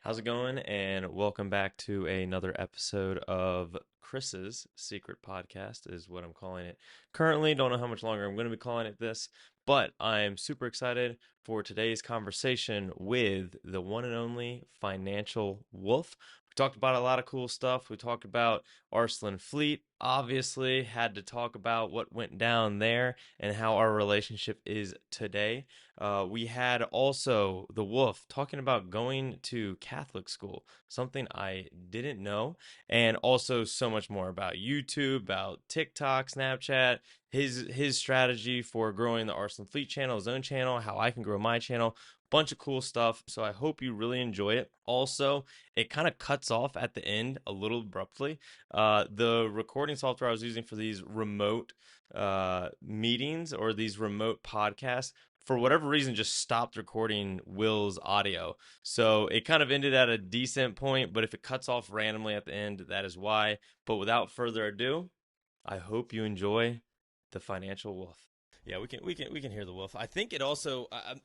How's it going? And welcome back to another episode of Chris's Secret Podcast, is what I'm calling it. Currently, don't know how much longer I'm going to be calling it this, but I'm super excited for today's conversation with the one and only Financial Wolf. We talked about a lot of cool stuff. We talked about Arson Fleet, obviously, had to talk about what went down there and how our relationship is today. We had also the Wolf talking about going to Catholic school, something I didn't know, and also so much more about YouTube, about TikTok, Snapchat, his strategy for growing the Arson Fleet channel, his own channel, how I can grow my channel. Bunch of cool stuff. So I hope you really enjoy it. Also, it kind of cuts off at the end a little abruptly. The recording software I was using for these remote meetings or these remote podcasts for whatever reason just stopped recording Will's audio. So it kind of ended at a decent point, but if it cuts off randomly at the end, that is why. But without further ado, I hope you enjoy the Financial Wolf. Yeah, we can hear the wolf. I think it also I'm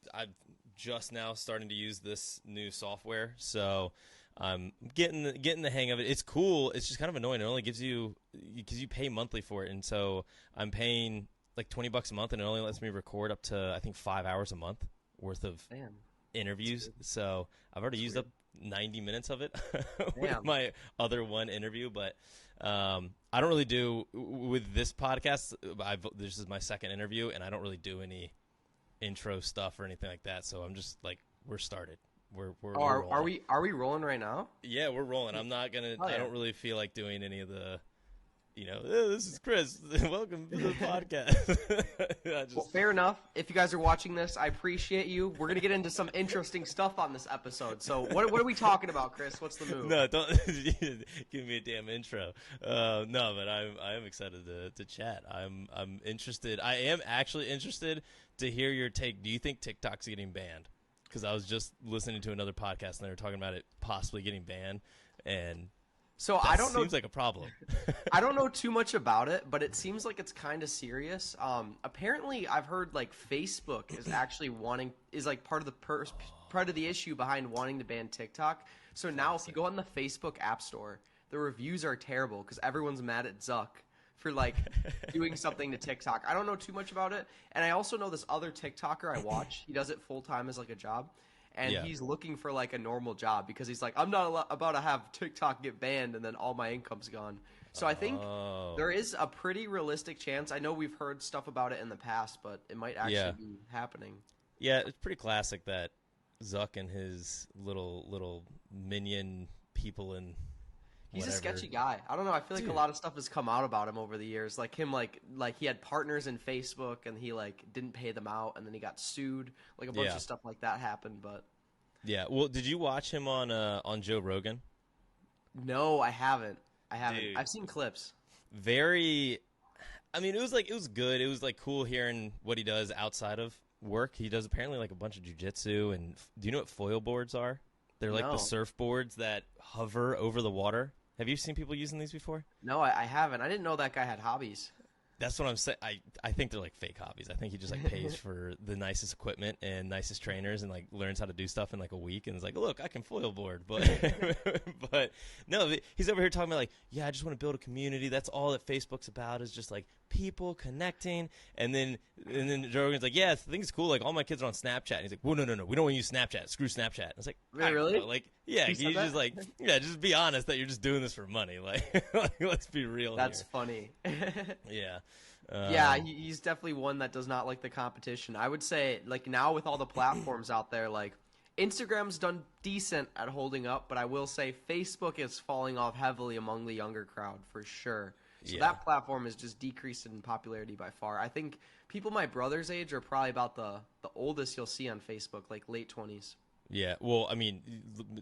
just now starting to use this new software, so I'm getting the hang of it. It's cool. It's just kind of annoying. It only gives you because you pay monthly for it, and so I'm paying like $20 a month, and it only lets me record up to I think 5 hours a month worth of Damn, interviews. So I've already used weird. up 90 minutes of it with Damn. my other one interview, but I don't really do with this podcast. This is my second interview, and I don't really do any intro stuff or anything like that. So I'm just like, we're started. We're Oh, are, are rolling. we are we rolling right now? Yeah, we're rolling. I'm not gonna. Oh I yeah. don't really feel like doing any of the. "Oh, this is Chris. Welcome to the podcast." I Well, just fair enough. If you guys are watching this, I appreciate you. We're gonna get into some interesting stuff on this episode. So what are we talking about, Chris? What's the move? no, don't give me a damn intro. No, but I am excited to chat. I'm interested. I am actually interested to hear your take. Do you think TikTok's getting banned? Because I was just listening to another podcast and they were talking about it possibly getting banned, and So I that don't know. seems like a problem. I don't know too much about it, but it seems like it's kind of serious. Apparently, I've heard like Facebook is actually is like part of the issue behind wanting to ban TikTok. So now, if you go on the Facebook App Store, the reviews are terrible because everyone's mad at Zuck for like doing something to TikTok. I don't know too much about it, and I also know this other TikToker I watch. He does it full time as like a job. And Yeah. he's looking for like a normal job because he's like, I'm not about to have TikTok get banned and then all my income's gone. So I think Oh. there is a pretty realistic chance. I know we've heard stuff about it in the past, but it might actually Yeah. be happening. Yeah, it's pretty classic that Zuck and his little minion people and He's a whatever. sketchy guy. I don't know. I feel like a Dude. lot of stuff has come out about him over the years. Like him, like he had partners in Facebook and he like didn't pay them out, and then he got sued. Like a bunch Yeah. of stuff like that happened. But Yeah. Well, did you watch him on Joe Rogan? no, I haven't. I haven't. Dude. I've seen clips. Very. I mean, it was good. It was like cool hearing what he does outside of work. He does apparently like a bunch of jujitsu. And do you know what foil boards are? They're like the No, surfboards that hover over the water. Have you seen people using these before? no, I haven't. I didn't know that guy had hobbies. That's what I'm saying. I think they're like fake hobbies. I think he just like pays for the nicest equipment and nicest trainers and like learns how to do stuff in like a week and is like, look, I can foil board. But but no, he's over here talking about like, yeah, I just want to build a community. That's all that Facebook's about is just like people connecting. And then Joe Rogan's like, yeah, I think it's cool. Like all my kids are on Snapchat. And he's like, well, no, we don't want to use Snapchat. Screw Snapchat. And it's like, Wait, I don't really? know. Like, yeah, He said he's that? just like, yeah, just be honest that you're just doing this for money. Like, let's be real That's here. funny. Yeah. Yeah, he's definitely one that does not like the competition. I would say, like, now with all the platforms out there, like, Instagram's done decent at holding up, but I will say Facebook is falling off heavily among the younger crowd for sure. So Yeah. that platform is just decreased in popularity by far. I think people my brother's age are probably about the oldest you'll see on Facebook, like late 20s. Yeah, well, I mean,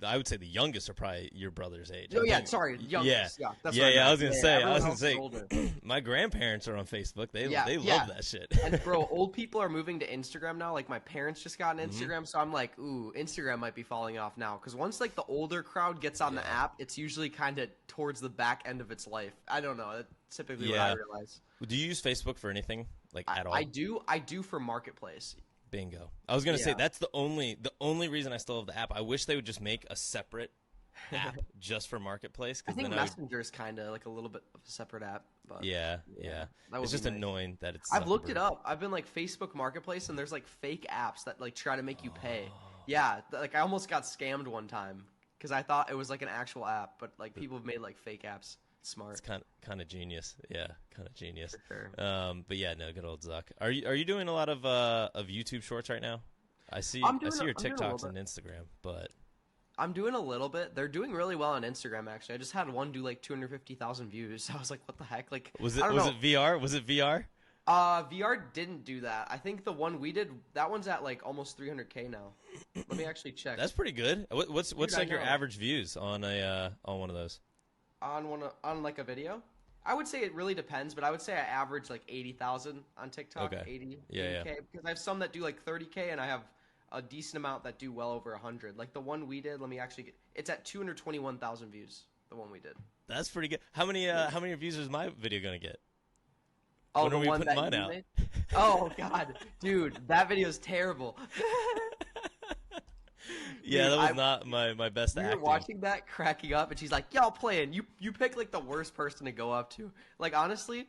I would say the youngest are probably your brother's age. Oh, I yeah, think- sorry, youngest. Yeah, that's yeah, what yeah. I meant. was gonna Yeah, say, everyone else is older. my grandparents are on Facebook. They Yeah, they yeah. love that shit. And bro, old people are moving to Instagram now. Like my parents just got an Mm-hmm. Instagram, so I'm like, ooh, Instagram might be falling off now. Because once like the older crowd gets on the Yeah. app, it's usually kind of towards the back end of its life. I don't know. That's typically what Yeah. I realize. Do you use Facebook for anything like I, at all? I do for Marketplace. Bingo. I was gonna say Yeah. that's the only reason I still have the app. I wish they would just make a separate app just for Marketplace, I because think then I would. Messenger is kind of like a little bit of a separate app, but Yeah, yeah, yeah. that It's would be just nice. annoying that it's I've looked it Zuckerberg. up. I've been like Facebook Marketplace, and there's like fake apps that like try to make you pay. Oh, Yeah, like I almost got scammed one time because I thought it was like an actual app, but like people have made like fake apps. it's Smart kind of genius. Yeah, kind of genius. for sure. But yeah, no, good old Zuck. Are you doing a lot of YouTube Shorts right now? I see your I'm doing a little TikToks and bit. Instagram, but I'm doing a little bit. They're doing really well on Instagram actually. I just had one do like 250,000 views. I was like, what the heck? Like was I it don't was know. it VR? Was it VR? VR didn't do that. I think the one we did, that one's at like almost 300K now. Let me actually check. That's pretty good. What's Dude, I like your know. average views on a on one of those? On like a video. I would say it really depends, but I would say I average like 80,000 on TikTok, Okay. 80, Yeah, yeah. 80K, because I have some that do like 30K, and I have a decent amount that do well over 100. Like the one we did, let me actually get, it's at 221,000 views. The one we did. That's pretty good. How many views is my video gonna get? Oh, When the are we one putting that mine you out? made? Oh God, dude, that video is terrible. Yeah, Dude, that was not my best we were acting. watching that, cracking up, and she's like, "Y'all playing? You pick like the worst person to go up to." Like honestly,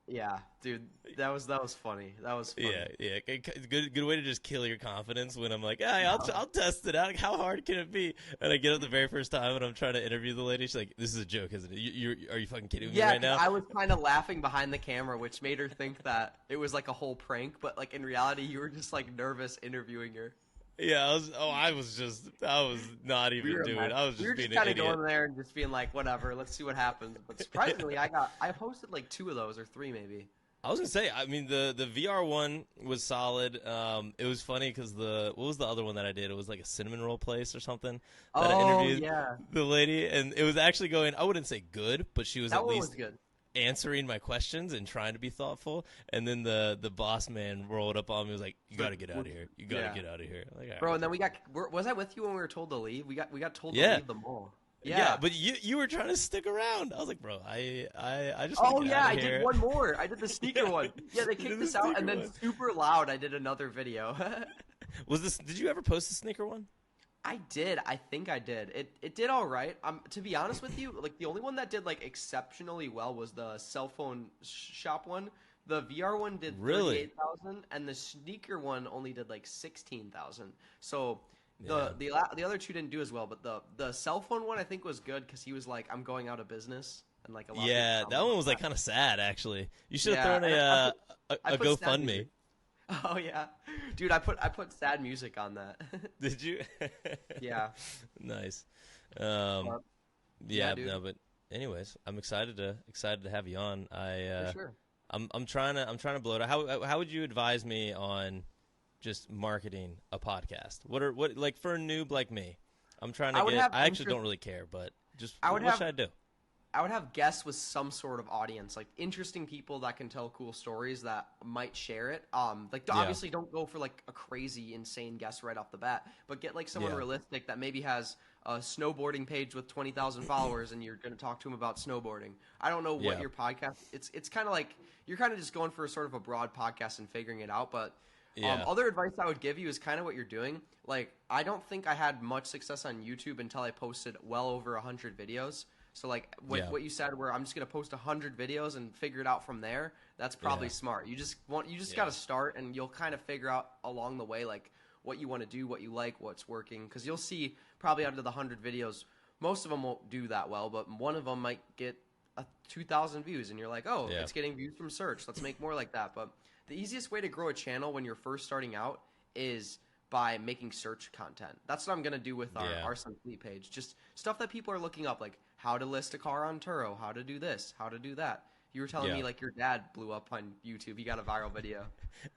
yeah, dude, that was funny. That was funny. Yeah. Good way to just kill your confidence when I'm like, hey, I'll test it out. Like, how hard can it be? And I get up the very first time and I'm trying to interview the lady. She's like, this is a joke, isn't it? Are you fucking kidding me Yeah, right 'cause now? I was kind of laughing behind the camera, which made her think that it was like a whole prank, but like in reality, you were just like nervous interviewing her. Yeah, I was not We even were doing. mad. I was We just were being just an kind of idiot. going there and just being like, whatever, let's see what happens. But surprisingly, I posted like two of those or three maybe. I was gonna say, I mean, the VR one was solid. It was funny because what was the other one that I did? It was like a cinnamon roll place or something that I Oh interviewed yeah, the lady, and it was actually going. I wouldn't say good, but she was that at one was least good. answering my questions and trying to be thoughtful. And then the boss man rolled up on me, was like, "You got to get out of here. You got to Yeah. get out of here." Like, all Bro, right. and then was I with you when we were told to leave? We got told to Yeah. leave the mall. Yeah, Yeah. but you were trying to stick around. I was like, bro, I just want Oh to get yeah, out I of here. did one more. I did the sneaker one. Yeah, they You did kicked the us out, and sneaker then one. super loud, I did another video. Was this? Did you ever post the sneaker one? I did. I think I did. It did all right. To be honest with you, like the only one that did like exceptionally well was the cell phone shop one. The VR one did Really? 38,000, and the sneaker one only did like 16,000. So Yeah. the other two didn't do as well, but the cell phone one I think was good because he was like, "I'm going out of business," and like a lot. Yeah, of that people one was like commented kind of sad, actually. You should have Yeah, thrown and a I put sad GoFundMe. music. Oh yeah, dude, I put sad music on that. Did you? Yeah. Nice. But, Yeah, dude, no, but anyways, I'm excited to have you on. for sure. I'm trying to blow it out. How would you advise me on just marketing a podcast? What like for a noob like me? I'm trying to I would get. have I actually interest- don't really care, but just I would what have should I do? I would have guests with some sort of audience, like interesting people that can tell cool stories that might share it. Like Yeah. obviously don't go for like a crazy, insane guest right off the bat, but get like someone Yeah. realistic that maybe has a snowboarding page with 20,000 followers, and you're going to talk to them about snowboarding. I don't know what Yeah. your podcast. It's kind of like you're kind of just going for a sort of a broad podcast and figuring it out, but. Yeah. Other advice I would give you is kind of what you're doing. Like, I don't think I had much success on YouTube until I posted well over 100 videos. So, like, Yeah. what you said, where I'm just gonna post 100 videos and figure it out from there. That's probably Yeah. smart. You just Yeah. gotta start, and you'll kind of figure out along the way, like what you want to do, what you like, what's working. Because you'll see probably out of the 100 videos, most of them won't do that well, but one of them might get 2,000 views, and you're like, oh, Yeah. it's getting views from search. Let's make more like that. But the easiest way to grow a channel when you're first starting out is by making search content. That's what I'm going to do with our Yeah. Arson Fleet page. Just stuff that people are looking up, like how to list a car on Turo, how to do this, how to do that. You were telling Yeah. me like your dad blew up on YouTube. He got a viral video.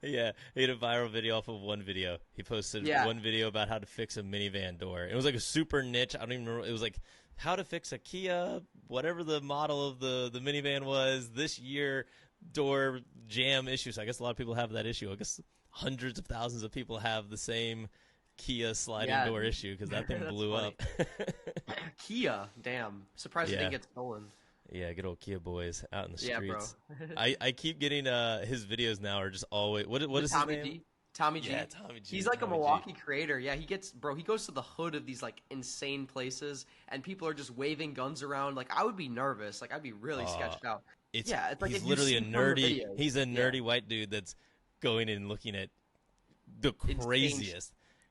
Yeah, he had a viral video off of one video. He posted Yeah. one video about how to fix a minivan door. It was like a super niche. I don't even remember. It was like how to fix a Kia, whatever the model of the minivan was this year, door jam issue. So I guess a lot of people have that issue. I guess hundreds of thousands of people have the same Kia sliding Yeah. door issue because that thing That's blew funny. up. Kia, damn. Surprised it Yeah. didn't get stolen. Yeah, good old Kia boys out in the Yeah, bro. streets. I keep getting his videos now are just always what is his Tommy name? G? Tommy G. Yeah, Tommy G. He's like a Tommy G. Milwaukee creator. Yeah, he goes to the hood of these like insane places, and people are just waving guns around. Like I would be nervous. Like I'd be really Uh, sketched out. it's Yeah, it's like he's if you literally a see some of the nerdy. videos. He's a Yeah, nerdy white dude that's going and looking at the insane,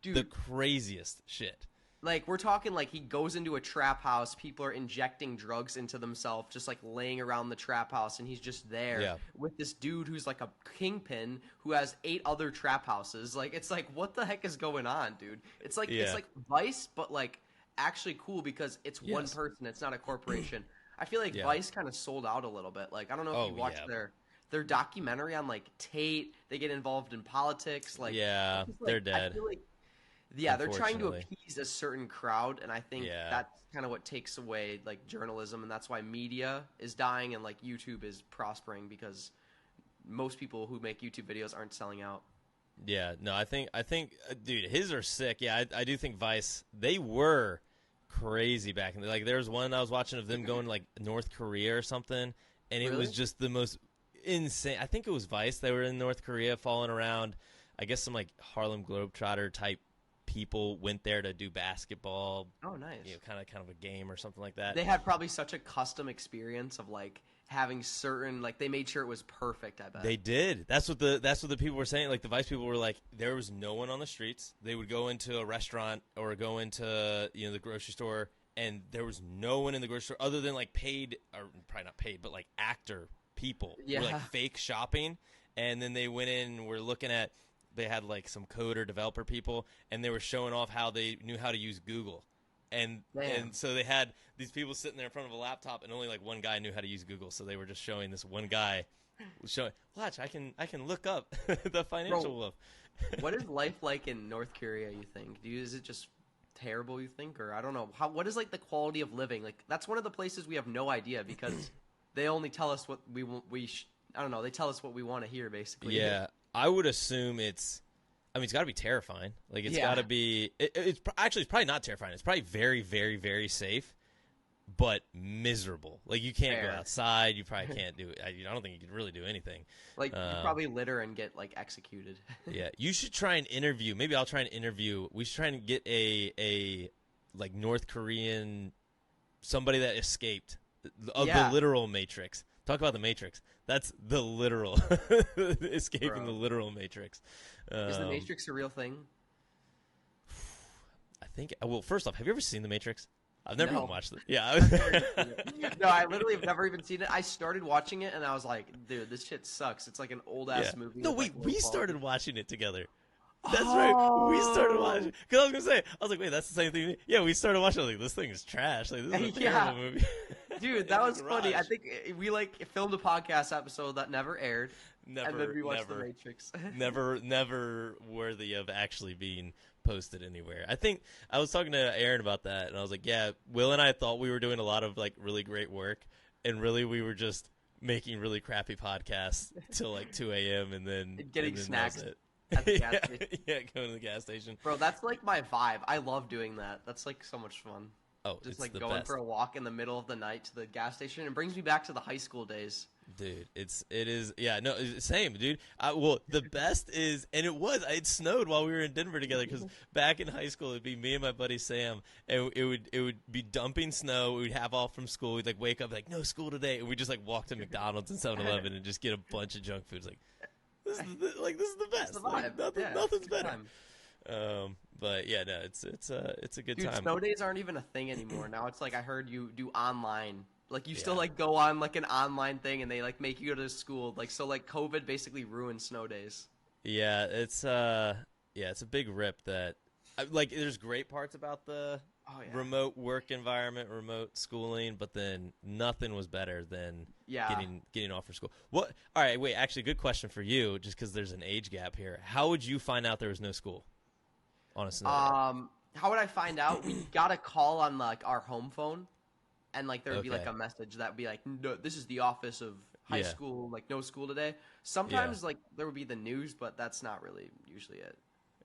the dude. craziest shit. Like we're talking like he goes into a trap house, people are injecting drugs into themselves, just like laying around the trap house, and he's just there Yeah. with this dude who's like a kingpin who has 8 other trap houses. Like it's like what the heck is going on, dude? It's Yeah. like Vice, but like actually cool because it's one Yes. person, it's not a corporation. I feel like Yeah. Vice kind of sold out a little bit. Like I don't know if Oh you watched yeah. their documentary on like Tate. They get involved in politics. Like Yeah. it's just, They're like, I dead. feel like yeah, they're trying to Unfortunately. appease a certain crowd, and I think Yeah. that's kind of what takes away like journalism, and that's why media is dying and like YouTube is prospering because most people who make YouTube videos aren't selling out. Yeah, no, I think, dude, his are sick. Yeah, I do think Vice, they were crazy back in the, like, there was one I was watching of them going to, like, North Korea or something, and it was Really? just the most insane. I think it was Vice. They were in North Korea falling around. I guess some, like, Harlem Globetrotter type people went there to do basketball, Oh, nice. kind of a game or something like that. They had probably such a custom experience of like having certain like they made sure it was perfect. I bet. They did. That's what the people were saying. Like the Vice people were like, there was no one on the streets. They would go into a restaurant or go into the grocery store, and there was no one in the grocery store other than like paid, or probably not paid, but like actor people who were Yeah. like fake shopping. And then they went in and were looking at. They had like some coder developer people, and they were showing off how they knew how to use Google. And Damn. so they had these people sitting there in front of a laptop, and only like one guy knew how to use Google. So they were just showing this one guy, showing, watch, I can look up the financial Bro, wolf. what is life like in North Korea? You think? Is it just terrible? You think, or I don't know. What is like the quality of living? Like that's one of the places we have no idea because they only tell us what we want. I don't know. They tell us what we want to hear, basically. Yeah, I would assume it's. I mean, it's got to be terrifying. Like it's Yeah. got to be. It's probably not terrifying. It's probably very, very, very safe, but miserable. Like you can't go Fair. outside. You probably can't do it. I don't think you could really do anything. Like you Um, probably litter and get like executed. Yeah, you should try and interview. Maybe I'll try and interview. We should try and get a like North Korean somebody that escaped of Yeah. the literal Matrix. Talk about the Matrix. That's the literal escaping the Bro. literal Matrix. Is the Um, Matrix a real thing? I think. Well, first off, have you ever seen the Matrix? I've never No. even watched it. Yeah. No, I literally have never even seen it. I started watching it and I was like, dude, this shit sucks. It's like an old ass Yeah. movie. No, with, wait. like, We low started quality. watching it together. That's right. We started watching. Because I was gonna say, I was like, wait, that's the same thing. Yeah, we started watching. I was like, this thing is trash. Like, this is a Yeah. terrible movie. Dude, that In was the funny. I garage. think we like filmed a podcast episode that never aired, Never, and then we watched never, The Matrix. never worthy of actually being posted anywhere. I think I was talking to Aaron about that, and I was like, yeah, Will and I thought we were doing a lot of like really great work, and really we were just making really crappy podcasts till like 2 a.m. and then Getting and then snacks that was it. at the gas yeah, station. yeah, going to the gas station. Bro, that's like my vibe. I love doing that. That's like so much fun. Oh, Just it's like the going best. for a walk in the middle of the night to the gas station. It brings me back to the high school days. Dude, it is, yeah, no, same, dude. Well, the best is, and it snowed while we were in Denver together, because back in high school, it'd be me and my buddy Sam, and it would be dumping snow. We'd have off from school. We'd like wake up like, no school today, and we just like walk to McDonald's and 7-Eleven and just get a bunch of junk foods. Like, this is the best. It's the Like, vibe. Yeah, nothing's it's a good better. time. But yeah, no, it's a good Dude, time. snow days aren't even a thing anymore. Now it's like I heard you do online. Like you still Yeah. like go on like an online thing and they like make you go to school. Like so like COVID basically ruined snow days. Yeah, it's a big rip that like there's great parts about the Oh yeah. remote work environment, remote schooling, but then nothing was better than Yeah. getting off for school. What? All right, wait, actually good question for you just cuz there's an age gap here. How would you find out there was no school on a snow day? How would I find out? We got a call on like our home phone, and like there would be like Okay. a message that would be like, no, "This is the office of high Yeah. school, like no school today." Sometimes like there would be the news, but that's not really usually it.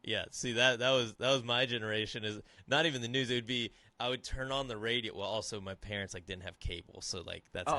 Yeah, see that was my generation, is not even the news. It would be I would turn on the radio. Well, also my parents like didn't have cable, so like that's Oh,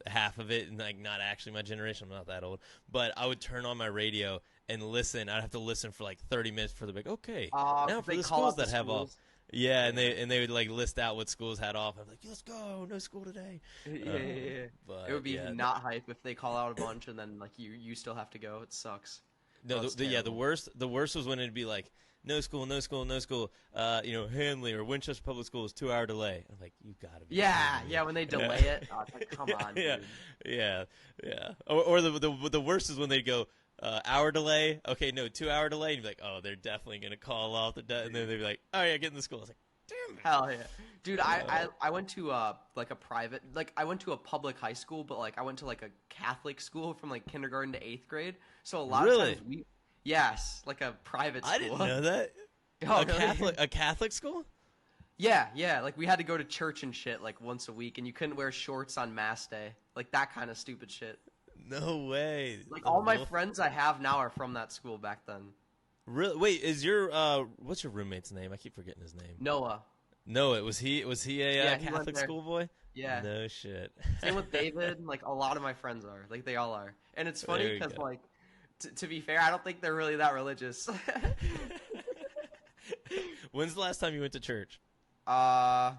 half of it, and like not actually my generation. I'm not that old, but I would turn on my radio, and listen. I'd have to listen for like 30 minutes for the like, okay, now Because for they the call schools out the that have off. schools. Yeah, Yeah. and they would like list out what schools had off. I'm like, let's go, no school today. Yeah, yeah, Um, yeah. It but would be yeah, not hype if they call out a bunch and then like you still have to go. It sucks. no, Oh, it's yeah, terrible. the worst was when it'd be like, no school, no school, no school. Hanley or Winchester Public Schools 2 hour delay. I'm like, you gotta be Yeah, kidding me. yeah. When they delay Yeah. it, it's like, come on, yeah, dude. yeah, yeah. Or the worst is when they go hour delay. Okay, no, 2 hour delay. And you're like, oh, they're definitely gonna call off and then they'd be like, oh yeah, get in the school. I was like, damn it. Hell yeah, dude. Uh, I went to like a private, like I went to a public high school, but like I went to like a Catholic school from like kindergarten to 8th grade. So a lot of Really? times yes, like a private I school. didn't know that. Oh, really? A Catholic school? Yeah, yeah. Like we had to go to church and shit like once a week, and you couldn't wear shorts on Mass Day, like that kind of stupid shit. No way. Like The all my wolf- friends I have now are from that school back then. Really? Wait, is your what's your roommate's name? I keep forgetting his name. Noah. No, it was he. Was he a Yeah, he went Catholic there. schoolboy? Yeah. No shit. Same with David. Like a lot of my friends are. Like they all are. And it's There funny you because go. like to be fair, I don't think they're really that religious. When's the last time you went to church? uh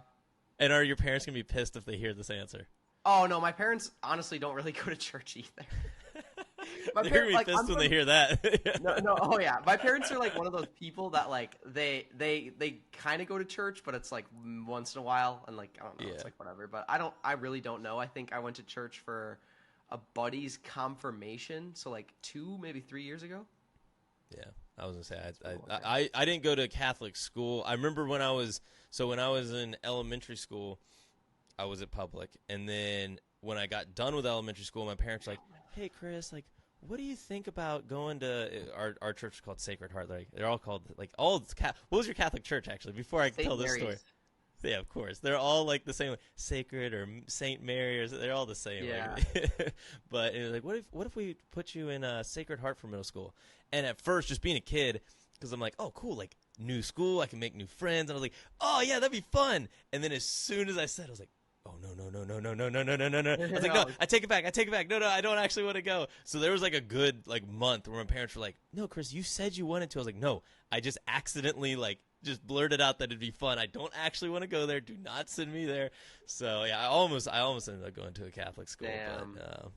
And are your parents gonna be pissed if they hear this answer? oh no, my parents honestly don't really go to church either. My They're parents, gonna like, be pissed I'm when from- they hear that. No, no, oh yeah. My parents are like one of those people that like they kind of go to church, but it's like once in a while, and like I don't know, it's Yeah. like whatever. But I really don't know. I think I went to church for a buddy's confirmation, so like 2 maybe 3 years ago. Yeah, I was gonna say Okay. I didn't go to Catholic school. I remember when I was in elementary school, I was at public, and then when I got done with elementary school, my parents were like, "Hey, Chris, like, what do you think about going to our church is called Sacred Heart? Like, they're all called like all. What was your Catholic church actually? Before I St. tell this story, Mary's. yeah, of course, they're all like the same, like, Sacred or Saint Mary, or they're all the same. Yeah. Like, but it was like, what if we put you in Sacred Heart for middle school? And at first, just being a kid, because I'm like, oh, cool, like new school, I can make new friends, and I was like, oh yeah, that'd be fun. And then as soon as I said, I was like, oh no. I was like, no, I take it back. No, I don't actually want to go. So there was like a good like month where my parents were like, no, Chris, you said you wanted to. I was like, no, I just accidentally like just blurted out that it'd be fun. I don't actually want to go there. Do not send me there. So yeah, I almost ended up going to a Catholic school. Damn. But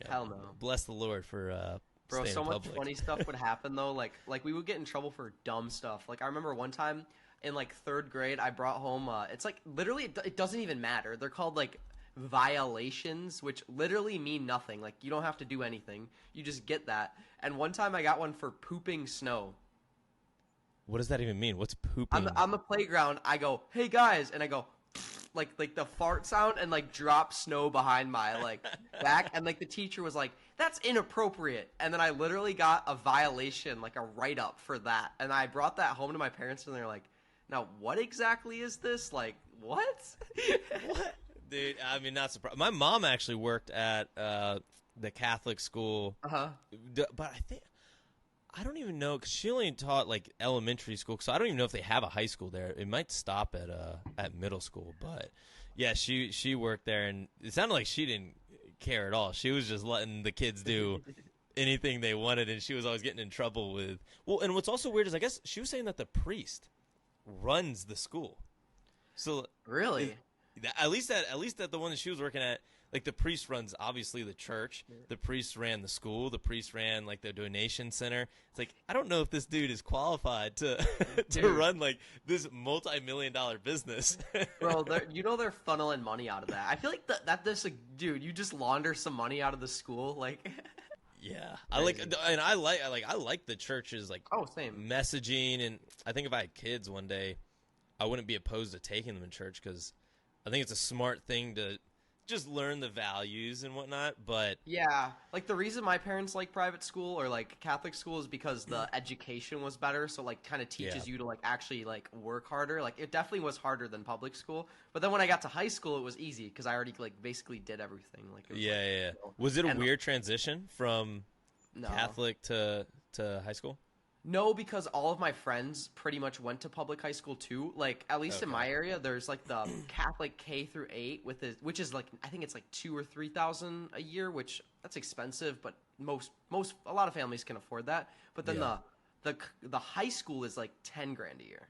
yeah, Hell no. bless the Lord for Bro, staying so in much public. funny stuff would happen though. Like we would get in trouble for dumb stuff. Like I remember one time in like 3rd grade, I brought home. It's like literally, it doesn't even matter. They're called like violations, which literally mean nothing. Like you don't have to do anything. You just get that. And one time I got one for pooping snow. What does that even mean? What's pooping? On the playground, I go, "Hey guys," and I go, like the fart sound, and like drop snow behind my like back, and like the teacher was like, "That's inappropriate," and then I literally got a violation, like a write up for that, and I brought that home to my parents, and they're like, "Now what exactly is this? Like what?" What? Dude, I mean, not surprised. My mom actually worked at the Catholic school, Uh-huh. but I don't even know because she only taught like elementary school, so I don't even know if they have a high school there. It might stop at middle school, but yeah, she worked there, and it sounded like she didn't care at all. She was just letting the kids do anything they wanted, and she was always getting in trouble with. Well, and what's also weird is I guess she was saying that the priest runs the school, so Really? at least at the one that she was working at, like the priest runs obviously the church. The priest ran the school. The priest ran like the donation center. It's like I don't know if this dude is qualified to to Dude. run like this multi-million-dollar business. Bro, they're funneling money out of that. I feel like that this like, dude, you just launder some money out of the school, like. Yeah, I like the church's like Oh, same. messaging, and I think if I had kids one day, I wouldn't be opposed to taking them in church because I think it's a smart thing to just learn the values and whatnot. But Yeah, like the reason my parents like private school or like Catholic school is because the education was better, so like kind of teaches Yeah. you to like actually like work harder. Like it definitely was harder than public school, but then when I got to high school, it was easy because I already like basically did everything. Like it was, yeah, like, yeah, yeah. you know, Was it a and- weird transition from no. Catholic to high school? No, because all of my friends pretty much went to public high school too. Like at least in Okay. my area, there's like the Catholic K through 8 which is like I think it's like 2,000 or 3,000 a year, which that's expensive, but a lot of families can afford that. But then Yeah. the high school is like 10 grand a year.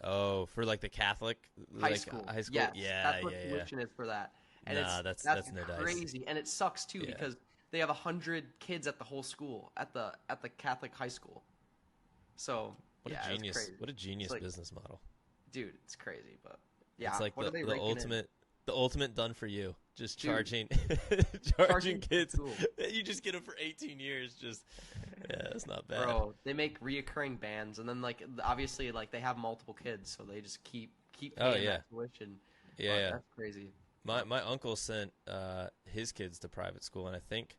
Oh, for like the Catholic, High like school, high school. yes, Yeah, that's what yeah, yeah. tuition is for that, and Nah, that's that's no dice. crazy, and it sucks too Yeah. because they have 100 kids at the whole school at the Catholic high school. So What a yeah, it's genius! crazy. What a It's genius like, business model. dude, it's crazy, but It's yeah, like what are they the raking in? ultimate done for you. Just Dude, charging charging charging for kids. school. You just get them for 18 years. Just yeah, that's not bad. Bro, they make reoccurring bans, and then like obviously like they have multiple kids, so they just keep Oh paying yeah, that tuition. yeah, But yeah. that's crazy. My uncle sent his kids to private school, and I think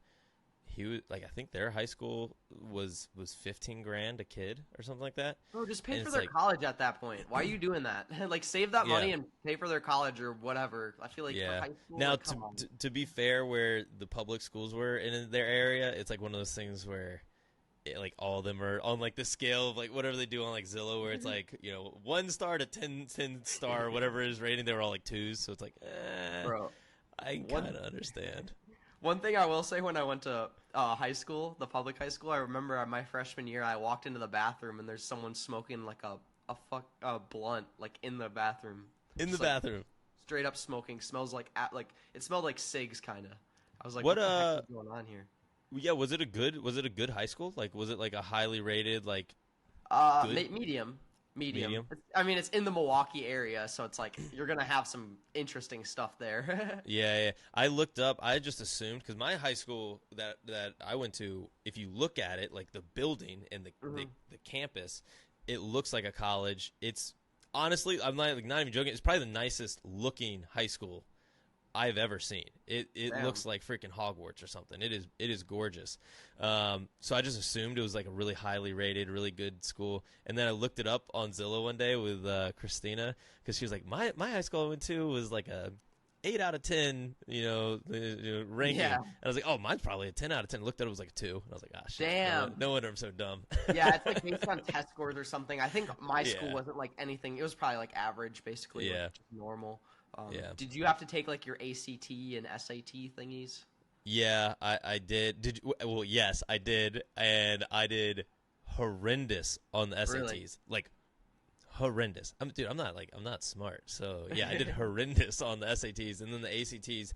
he was like I think their high school was 15 grand a kid or something like that. Bro, just pay And for it's their like college at that point. Why are you doing that? Like save that yeah, money and pay for their college or whatever. I feel like for yeah. high school, Now like come on. to be fair, where the public schools were in their area, it's like one of those things where like all of them are on like the scale of like whatever they do on like Zillow, where it's like 1 star to 10 star, whatever his rating. They were all like twos, so it's like, Bro, I can one kind of understand. one thing I will say when I went to high school, the public high school, I remember my freshman year, I walked into the bathroom and there's someone smoking like a blunt like in the bathroom. In the Just, like, bathroom. straight up smoking. Smells like it smelled like cigs kind of. I was like, What what the heck is going on here? Yeah, was it a good high school? Like, was it like a highly rated like good Medium. medium? I mean, it's in the Milwaukee area, so it's like you're gonna have some interesting stuff there. Yeah, yeah. I looked up. I just assumed because my high school that I went to, if you look at it, like the building and the campus, it looks like a college. It's honestly, I'm not even joking. It's probably the nicest looking high school I've ever seen. It Damn. looks like freaking Hogwarts or something. It is gorgeous. So I just assumed it was like a really highly rated, really good school. And then I looked it up on Zillow one day with Christina because she was like, my high school I went to was like a 8 out of 10, ranking. Yeah. And I was like, oh, mine's probably a 10 out of 10. Looked at it, was like a 2. And I was like, ah, shit. Damn. No wonder I'm so dumb. Yeah, it's like based on test scores or something. I think my school Yeah. wasn't like anything. It was probably like average, basically. Yeah. Like just normal. Yeah. Did you have to take like your ACT and SAT thingies? Yeah, I did. Did you? Well, yes, I did, and I did horrendous on the SATs. Really? Like horrendous. I'm not smart. So yeah, I did horrendous on the SATs, and then the ACTs,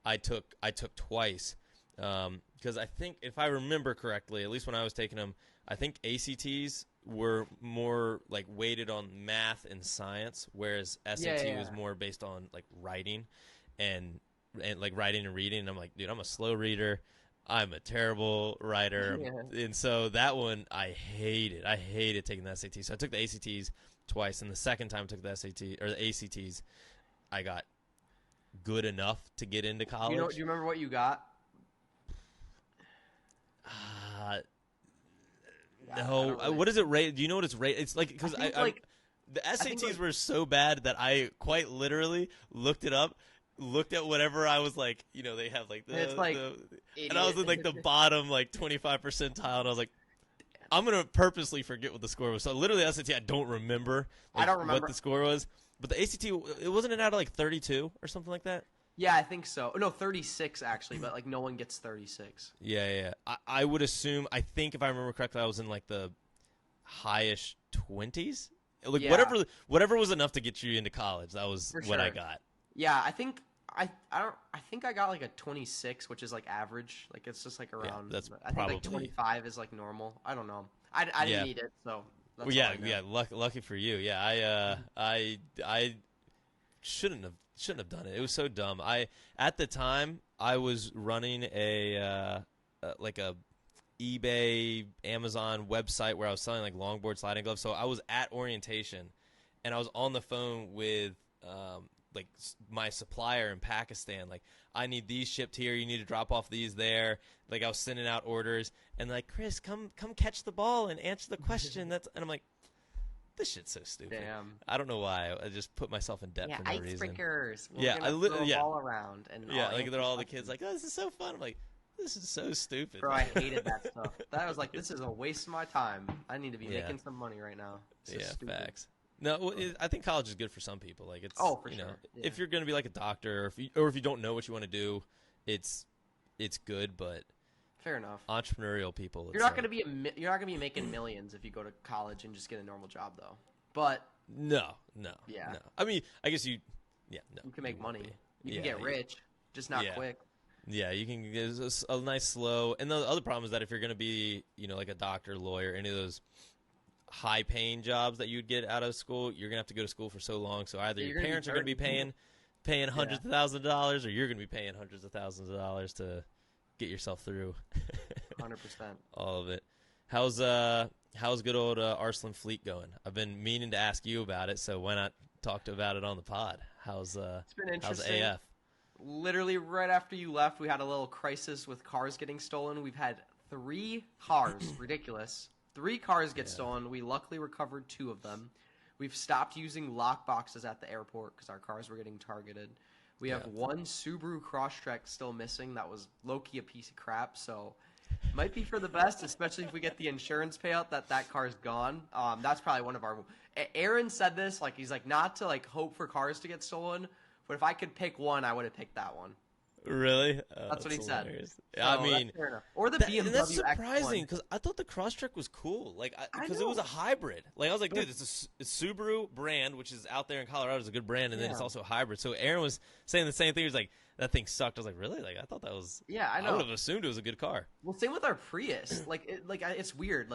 I took twice. Because I think if I remember correctly, at least when I was taking them, I think ACTs were more like weighted on math and science, whereas SAT was more based on like writing and like writing and reading. And I'm like, dude, I'm a slow reader. I'm a terrible writer. Yeah. And so that one I hated. I hated taking the SAT. So I took the ACTs twice, and the second time I took the SAT or the ACTs, I got good enough to get into college. Do you remember what you got? No. What is it rated? Do you know what it's rated? It's like because the SATs were so bad that I quite literally looked it up, looked at whatever I was like, they have like It's like and I was in like the bottom like 25 percentile, and I was like, I'm gonna purposely forget what the score was. So literally SAT, I don't remember. Like, I don't remember what the score was, but the ACT, it wasn't out of like 32 or something like that. Yeah, I think so. No, 36 actually, but like no one gets 36. Yeah. I would assume. I think if I remember correctly, I was in like the highish 20s. Like whatever was enough to get you into college. That was what I got. Yeah, I think I think I got like a 26, which is like average. Like it's just like around. Yeah, that's I think probably like 25 is like normal. I don't know. I didn't need it, so. That's Well, all I know. yeah. Lucky for you. Yeah, I shouldn't have done it. It was so dumb. At the time I was running a eBay, Amazon website where I was selling like longboard sliding gloves. So I was at orientation, and I was on the phone with like my supplier in Pakistan. Like, I need these shipped here. You need to drop off these there. Like, I was sending out orders, and like, Chris, come catch the ball and answer the question. And I'm like, this shit's so stupid. Damn. I don't know why. I just put myself in debt for no reason. Icebreakers. Yeah, I throw a ball around and like they're all the kids like, oh, this is so fun. I'm like, this is so stupid. Bro, I hated that stuff. That was like, this is a waste of my time. I need to be making some money right now. Facts. No, I think college is good for some people. Like, it's for sure. Yeah. If you're going to be like a doctor, or if you don't know what you want to do, it's good. But Fair enough. Entrepreneurial people, You're let's not say. gonna be you're not gonna be making millions if you go to college and just get a normal job though. But No, no, yeah, no. I mean, I guess you. Yeah, no. you can You make won't money. be. You can Yeah, get rich, just not yeah. quick. Yeah, you can. It's a nice slow. And the other problem is that if you're going to be, like a doctor, lawyer, any of those high-paying jobs that you'd get out of school, you're going to have to go to school for so long. So either Yeah, your you're gonna be parents are going to be 30. paying Yeah, hundreds of thousands of dollars, or you're going to be paying hundreds of thousands of dollars to get yourself through 100%. all of it. How's good old Arson Fleet going? I've been meaning to ask you about it, so why not talk about it on the pod? It's been How's interesting. AF? Literally right after you left, we had a little crisis with cars getting stolen. We've had 3 cars, ridiculous. 3 cars get stolen. We luckily recovered 2 of them. We've stopped using lock boxes at the airport because our cars were getting targeted. We have 1 Subaru Crosstrek still missing. That was low-key a piece of crap, so might be for the best, especially if we get the insurance payout that car's gone. That's probably one of our. Aaron said this, like he's like not to like hope for cars to get stolen, but if I could pick one, I would have picked that one. Really? That's what he hilarious. said. I So, mean, that's fair enough. Or the and BMW that's surprising X1. because I thought the Crosstrek was cool. Like, I because it was a know. hybrid. Like, I was like, dude, it's a Subaru brand, which is out there in Colorado, is a good brand, and then it's Yeah. also a hybrid. So Aaron was saying the same thing. He was like, that thing sucked. I was like, really? Like, I thought that was. Yeah, I I know. would have assumed it was a good car. Well, same with our Prius. It's weird.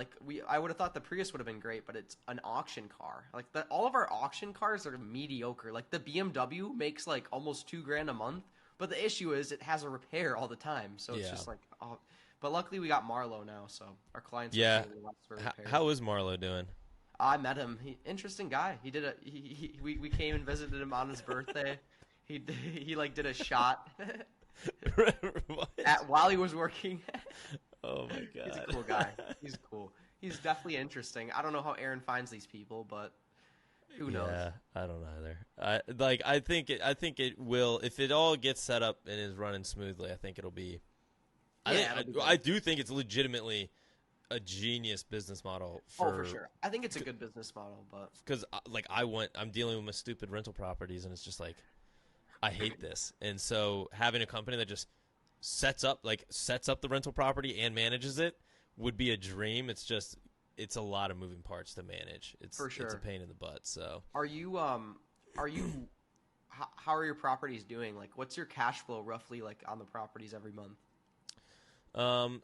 I would have thought the Prius would have been great, but it's an auction car. All of our auction cars are mediocre. Like the BMW makes like almost $2,000 a month, but the issue is it has a repair all the time. So it's just like, oh. But luckily we got Marlo now, so our clients Yeah. are paying less for repairs. How is Marlo doing? I met him. Interesting guy. He did we came and visited him on his birthday. He like did a shot What? while he was working. Oh my god. He's a cool guy. He's cool. He's definitely interesting. I don't know how Aaron finds these people, but who knows? Yeah, I don't either. I think it will if it all gets set up and is running smoothly. I think it'll be. Yeah, it'll be I do think it's legitimately a genius business model. For sure. I think it's a good business model, but Because I'm dealing with my stupid rental properties, and it's just like I hate this. And so having a company that just sets up the rental property and manages it would be a dream. It's a lot of moving parts to manage. For sure. It's a pain in the butt. So are you how are your properties doing? Like what's your cash flow roughly like on the properties every month?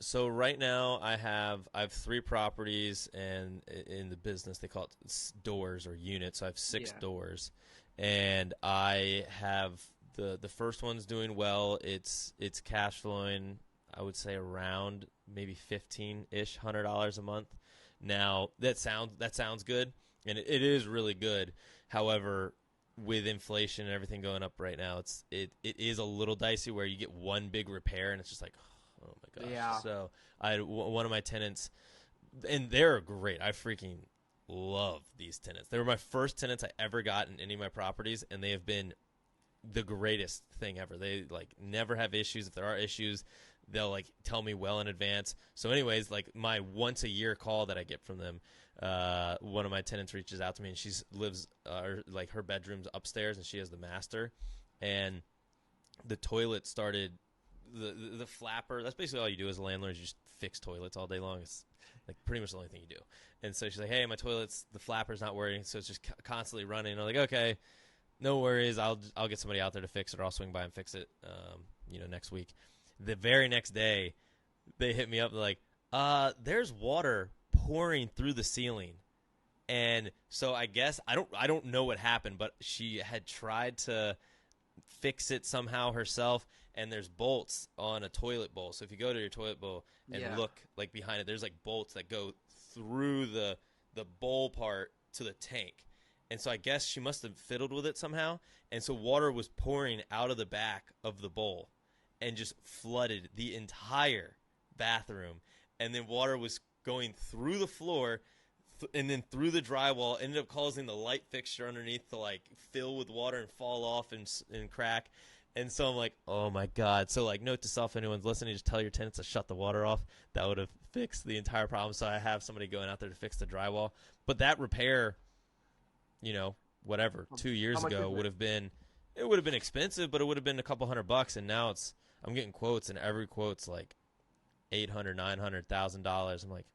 So right now I have 3 properties, and in the business they call it doors or units. So I have 6 doors, and I have the first one's doing well. It's cash flowing, I would say around maybe $1,500 a month. Now that sounds good, and it is really good. However, with inflation and everything going up right now, it is a little dicey where you get one big repair and it's just like, oh my gosh. Yeah. So I had one of my tenants, and they're great. I freaking love these tenants. They were my first tenants I ever got in any of my properties, and they have been the greatest thing ever. They like never have issues. If there are issues, they'll like tell me well in advance. So anyways, like my once a year call that I get from them, one of my tenants reaches out to me, and she lives like her bedroom's upstairs, and she has the master, and the toilet started the flapper. That's basically all you do as a landlord. You just fix toilets all day long. It's like pretty much the only thing you do. And so she's like, hey, my toilet's, the flapper's not working, so it's just constantly running. And I'm like, okay, no worries. I'll get somebody out there to fix it, or I'll swing by and fix it, next week. The very next day, they hit me up like, there's water pouring through the ceiling. And so I guess I don't know what happened, but she had tried to fix it somehow herself, and there's bolts on a toilet bowl. So if you go to your toilet bowl and look like behind it, there's like bolts that go through the bowl part to the tank. And so I guess she must have fiddled with it somehow, and so water was pouring out of the back of the bowl and just flooded the entire bathroom. And then water was going through the floor and then through the drywall, ended up causing the light fixture underneath to like fill with water and fall off and crack. And so I'm like, oh my God. So like, note to self, anyone's listening, just tell your tenants to shut the water off. That would have fixed the entire problem. So I have somebody going out there to fix the drywall. But that repair, 2 years ago would have been expensive, but it would have been a couple $100. And now I'm getting quotes, and every quote's like $800, $900,000. I'm like,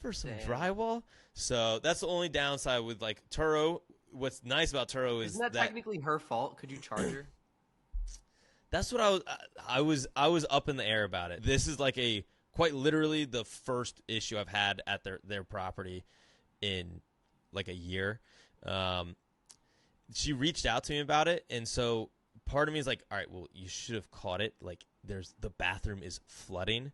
for some Damn. drywall? So that's the only downside with like Turo. What's nice about Turo is Isn't that technically her fault? Could you charge her? that's what I was up in the air about it. This is like a quite literally the first issue I've had at their property in like a year. She reached out to me about it, and so part of me is like, all right, well, you should have caught it. Like, the bathroom is flooding.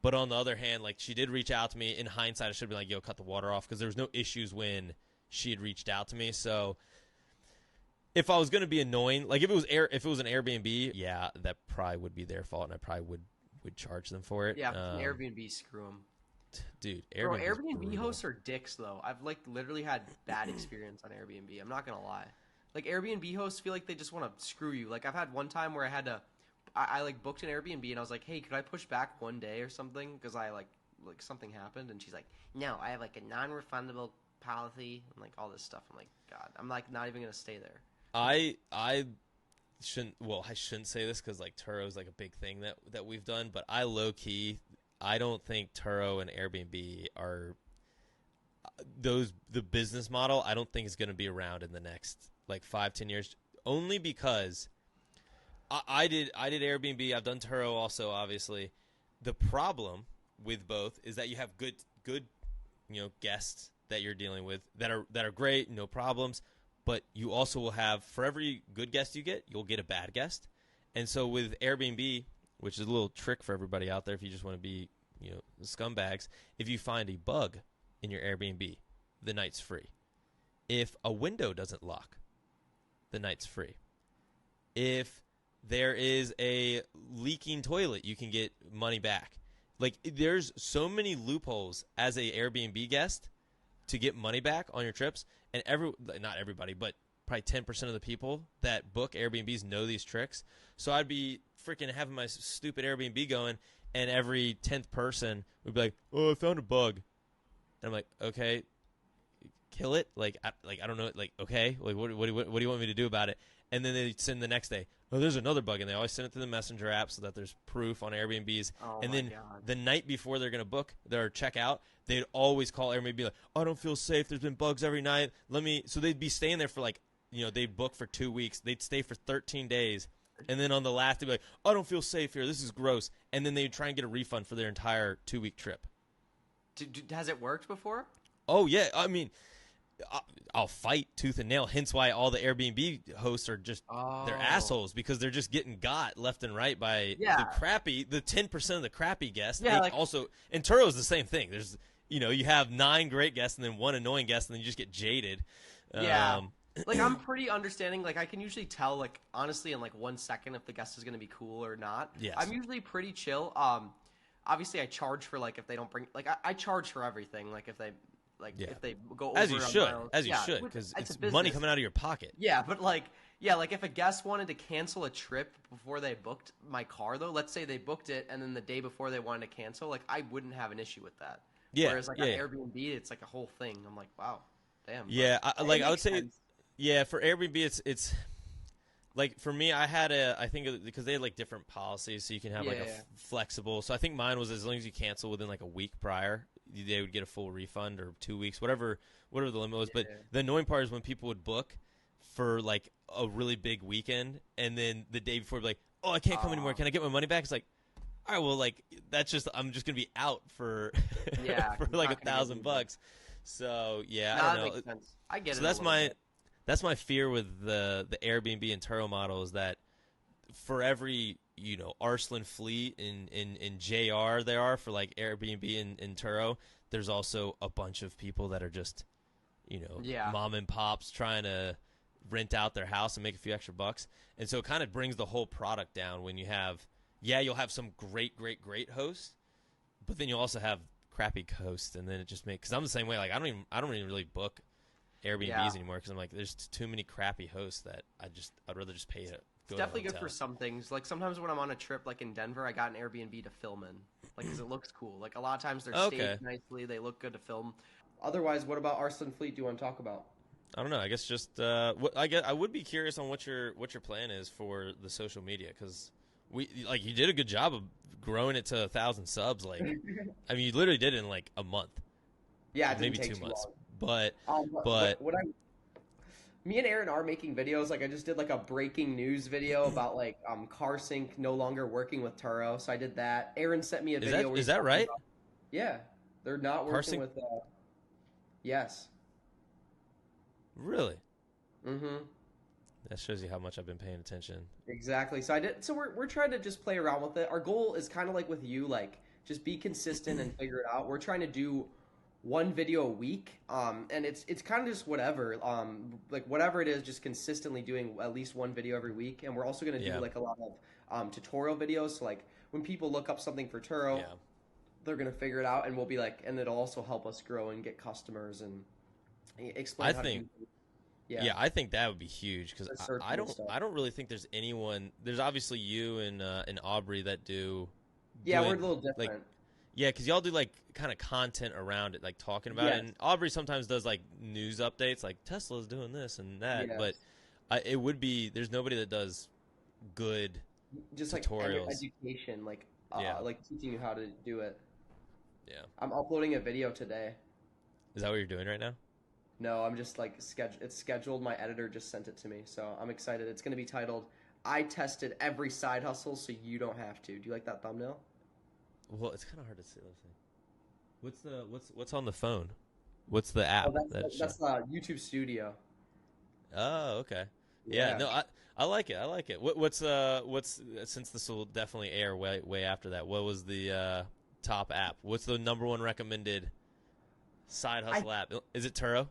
But on the other hand, like, she did reach out to me. In hindsight, I should have been like, yo, cut the water off, because there was no issues when she had reached out to me. So if I was going to be annoying, like if it was an Airbnb, yeah, that probably would be their fault, and I probably would charge them for it. Yeah, if it's an Airbnb, screw them. Dude, Bro, Airbnb Airbnb hosts are dicks, though. I've like literally had bad experience on Airbnb. I'm not gonna lie. Like Airbnb hosts feel like they just want to screw you. Like I've had one time where I like booked an Airbnb and I was like, hey, could I push back one day or something because I like something happened, and she's like, no, I have like a non-refundable policy and like all this stuff. I'm like, God, I'm like not even gonna stay there. I shouldn't say this because like Turo is like a big thing that we've done, but I low key, I don't think Turo and Airbnb are the business model. I don't think is going to be around in the next like 5-10 years, only because I did Airbnb. I've done Turo also, obviously. The problem with both is that you have good guests that you're dealing with that are great, no problems. But you also will have, for every good guest you get, you'll get a bad guest. And so with Airbnb, which is a little trick for everybody out there if you just want to be, scumbags, if you find a bug in your Airbnb, the night's free. If a window doesn't lock, the night's free. If there is a leaking toilet, you can get money back. Like, there's so many loopholes as a Airbnb guest to get money back on your trips. And not everybody, but probably 10% of the people that book Airbnbs know these tricks. So I'd be freaking having my stupid Airbnb going, and every 10th person would be like, oh, I found a bug. And I'm like, okay, kill it. Like I don't know. Like, okay, like what do you want me to do about it? And then they send the next day, oh, there's another bug. And they always send it to the Messenger app so that there's proof on Airbnbs. Oh and my then God. the night before they're going to book their checkout, they'd always call Airbnb and be like, I don't feel safe. There's been bugs every night. So they'd be staying there for like, they'd book for 2 weeks. They'd stay for 13 days. And then on the last, they'd be like, I don't feel safe here. This is gross. And then they'd try and get a refund for their entire 2-week trip. Has it worked before? Oh, yeah. I mean, I'll fight tooth and nail. Hence why all the Airbnb hosts are just, they're assholes, because they're just getting got left and right by the 10% of the crappy guests. Yeah, and Turo is the same thing. There's, you have 9 great guests and then 1 annoying guest, and then you just get jaded. Yeah. Like, I'm pretty understanding. Like, I can usually tell, like, honestly, in, like, 1 second if the guest is going to be cool or not. Yes. I'm usually pretty chill. Obviously, I charge for, like, if they don't bring... Like, I charge for everything. Like, if they... Like, if they go over... As you should, because it's money coming out of your pocket. Yeah, but, like, if a guest wanted to cancel a trip before they booked my car, though, let's say they booked it, and then the day before they wanted to cancel, like, I wouldn't have an issue with that. Yeah. Whereas, like, on Airbnb, it's, like, a whole thing. I'm like, wow, damn. Yeah, I would say... Sense. Yeah, for Airbnb, it's like, for me, I think because they had like different policies, so you can have flexible. So I think mine was as long as you cancel within like a week prior, they would get a full refund, or 2 weeks, whatever the limit was. But the annoying part is when people would book for like a really big weekend, and then the day before, be like, oh, I can't come anymore. Can I get my money back? It's like, all right, well, like, that's just, I'm just gonna be out for for like $1,000. So yeah, I don't know. Makes sense. I get it. So that's my fear with the Airbnb and Turo model, is that for every, Arson Fleet in JR there are for like Airbnb and Turo, there's also a bunch of people that are just, mom and pops trying to rent out their house and make a few extra bucks. And so it kind of brings the whole product down when you have, you'll have some great hosts, but then you'll also have crappy hosts, and then it just makes, because I'm the same way. Like, I don't even really book Airbnbs anymore, because I'm like, there's too many crappy hosts that I'd rather just pay it. It's definitely good for some things. Like, sometimes when I'm on a trip, like in Denver, I got an Airbnb to film in, like, because it looks cool. Like, a lot of times they're staged nicely, they look good to film. Otherwise, what about Arson Fleet do you want to talk about? I don't know. I guess just I would be curious on what your plan is for the social media, because you did a good job of growing it to 1,000 subs. Like, I mean, you literally did it in like a month, Yeah, it didn't maybe take 2 months. too But long. but What I Me and Aaron are making videos. Like I just did like a breaking news video about like CarSync no longer working with Turo. So I did that. Aaron sent me a is video that where is he's that talking right? about, yeah, they're not working Parsing, with yes. really? Mm-hmm. That shows you how much I've been paying attention. Exactly. So I did. So we're trying to just play around with it. Our goal is kind of like with you, like just be consistent and figure it out. We're trying to do one video a week, and it's kind of just whatever, like whatever it is, just consistently doing at least one video every week. And we're also gonna do Yeah, like a lot of tutorial videos. So like when people look up something for Turo, yeah. they're gonna figure it out, and we'll be like, and it'll also help us grow and get customers and I explain how to think do. Yeah, Yeah, I think that would be huge because the search I and don't stuff. I don't really think there's anyone. There's obviously you and Aubrey that do Yeah, we're a good, little like, different. yeah, because y'all do like kind of content around it, like talking about it. Yes, And Aubrey sometimes does like news updates, like Tesla's doing this and that. But yes. it would be there's nobody that does good Just like tutorials. education, Yeah, like teaching you how to do it. yeah. I'm uploading a video today. Is that what you're doing right now? No, I'm just like it's scheduled. My editor just sent it to me, so I'm excited. It's going to be titled "I tested every side hustle, so you don't have to." Do you like that thumbnail? Well, it's kind of hard to see. Let's see. What's on the phone? What's the Oh, app that show? that's YouTube Studio. Oh, okay. Yeah, Yeah. no, I like it. I like it. What's since this will definitely air way after that. What was the top app? What's the number one recommended side I hustle app? Is it Turo?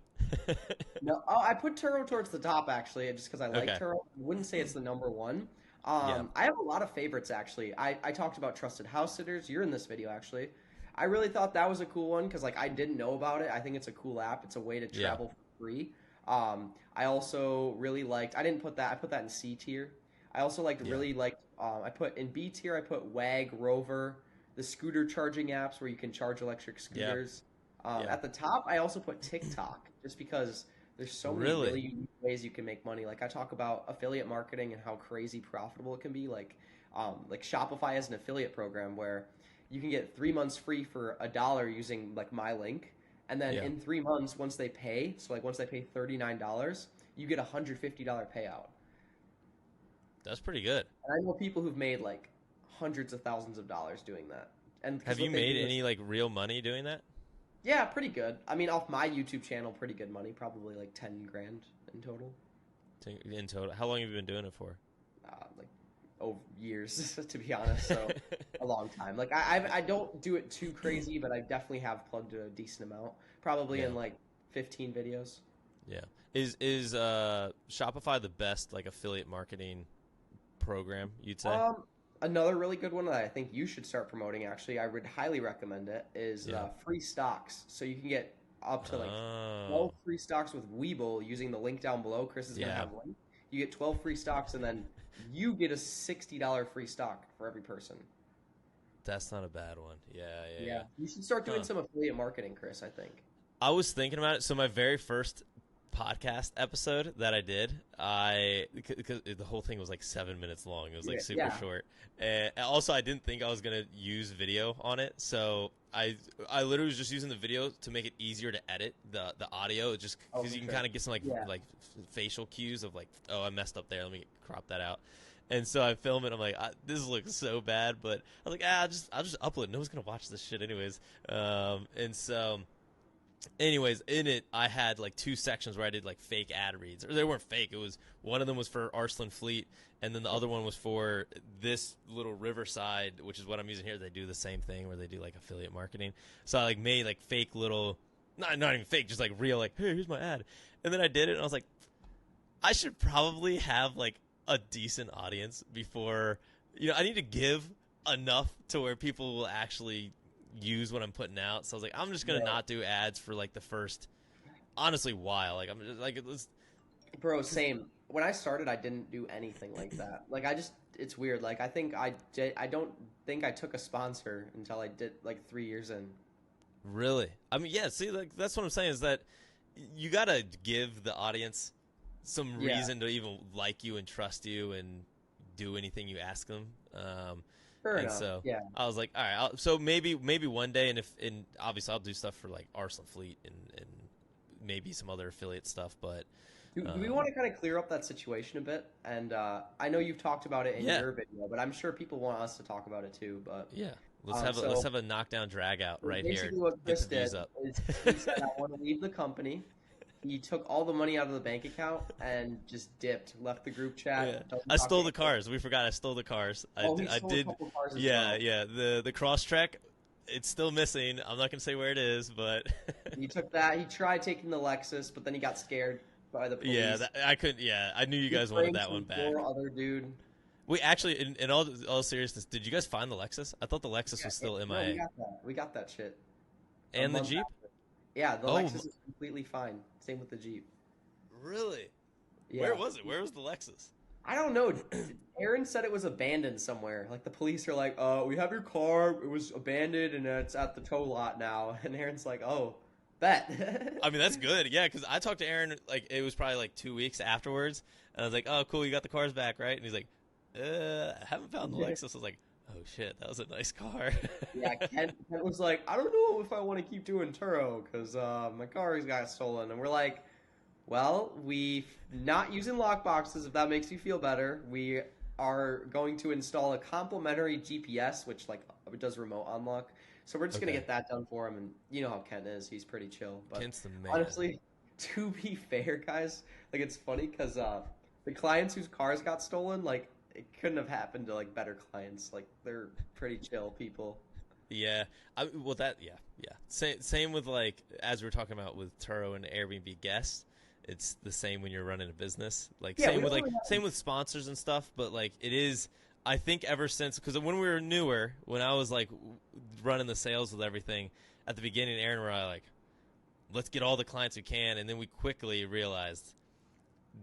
No, oh, I put Turo towards the top actually, just because I like Okay. Turo. I wouldn't say it's the number one. Yeah. I have a lot of favorites actually. I talked about trusted house sitters. You're in this video actually. I really thought that was a cool one because like I didn't know about it. I think it's a cool app. It's a way to Yeah. travel for free. I also really liked. I didn't put that. I put that in C tier. I also Yeah. really liked. I put in B tier. I put Wag, Rover, the scooter charging apps where you can charge electric Yeah. scooters. Yeah. At the top, I also put TikTok just because there's so many Really? really unique ways you can make money. Like I talk about affiliate marketing and how crazy profitable it can be. Like Shopify has an affiliate program where you can get 3 months free for $1 using like my link, and then Yeah. in 3 months, once they pay, so like once they pay $39, you get a $150 payout. That's pretty good. And I know people who've made like hundreds of thousands of dollars doing that. And because Have you what they made do is, any like real money doing that? yeah, pretty good. I mean, off my YouTube channel, pretty good money. Probably like 10 grand in total. In total? How long have you been doing it for? Like over years, to be honest. So a long time. Like I don't do it too crazy, but I definitely have plugged a decent amount. Probably Yeah. in like 15 videos. Yeah. Is Shopify the best like affiliate marketing program, you'd say? Another really good one that I think you should start promoting. Actually, I would highly recommend it. Is Yeah. free stocks. So you can get up to like Oh. 12 free stocks with Webull using the link down below. Chris is gonna Yeah. have a link. You get 12 free stocks, and then you get a $60 free stock for every person. That's not a bad one. Yeah, yeah, Yeah, yeah. you should start doing Huh. some affiliate marketing, Chris. I think. I was thinking about it. So my very first podcast episode that I did, because the whole thing was like 7 minutes long. It was like Yeah, super yeah. short. And also, I didn't think I was gonna use video on it, so I literally was just using the video to make it easier to edit the audio, just Oh, because for you can sure. kind of get some Yeah. facial cues of like, oh, I messed up there. Let me crop that out. And so I film it. I'm like, this looks so bad, but I was like, I'll just upload. No one's gonna watch this shit anyways. And so. Anyways, in it, I had like two sections where I did like fake ad reads, or they weren't fake. It was one of them was for Arson Fleet, and then the other one was for this little Riverside, which is what I'm using here. They do the same thing where they do like affiliate marketing. So I like made like fake little, not even fake, just like real, like, hey, here's my ad. And then I did it, and I was like, I should probably have like a decent audience before, I need to give enough to where people will actually use what I'm putting out. So I was like, I'm just gonna Yeah. not do ads for like the first, honestly, while. Like I'm just like, Bro, cause same. When I started, I didn't do anything like that. Like it's weird. Like I don't think I took a sponsor until I did like 3 years in. really, I mean, yeah. See, like that's what I'm saying is that you gotta give the audience some Yeah. reason to even like you and trust you and do anything you ask them. Fair And enough. so Yeah. I was like, all right, so maybe one day, and obviously I'll do stuff for like Arson Fleet and maybe some other affiliate stuff, but Do we um, want to kind of clear up that situation a bit? And I know you've talked about it in yeah, your video, but I'm sure people want us to talk about it too. But yeah, let's so have a knockdown drag out right here, basically, what get the Chris did views up. is he said, "I want to leave the company." He took all the money out of the bank account and just dipped, left the group Yeah, chat, doesn't I talk to stole the anyone. cars. We forgot I stole the cars. Oh, he I stole a did. couple cars as Yeah, well. yeah. The cross track, it's still missing. I'm not gonna say where it is, but He took that. He tried taking the Lexus, but then he got scared by the yeah, police. I couldn't. Yeah, I knew you He guys wanted framed that one some back. poor other dude. We actually, in all seriousness, did you guys find the Lexus? I thought the Lexus was still No, we MIA. got that. We got that shit a And the month Jeep. after. Yeah, the Oh, Lexus is completely fine. Same with the Jeep. really? Where Yeah. was it? Where was the Lexus? I don't know. Aaron said it was abandoned somewhere. Like the police are like, we have your car. It was abandoned and it's at the tow lot now." And Aaron's like, "Oh, bet." I mean, that's good. Yeah, because I talked to Aaron, like, it was probably like 2 weeks afterwards. And I was like, oh, cool, you got the cars back, right? And he's like, I haven't found the Lexus. I was like, oh, shit, that was a nice car. Yeah, Kent was like, "I don't know if I want to keep doing Turo because my car got stolen." And we're like, "Well, we not using lock boxes if that makes you feel better. We are going to install a complimentary GPS, which like does remote unlock. So we're just gonna Okay. get that done for him. And you know how Kent is; he's pretty chill. But Kent's the man. honestly, to be fair, guys, like it's funny because the clients whose cars got stolen, like it couldn't have happened to like better clients. Like they're pretty chill people. Yeah. Yeah. Same with, like, as we were talking about with Turo and Airbnb guests. It's the same when you're running a business. Like, Yeah, we don't really same with sponsors and stuff, but, like, it is, I think ever since, because when we were newer, when I was, like, running the sales with everything, at the beginning, Aaron and I were like, let's get all the clients we can, and then we quickly realized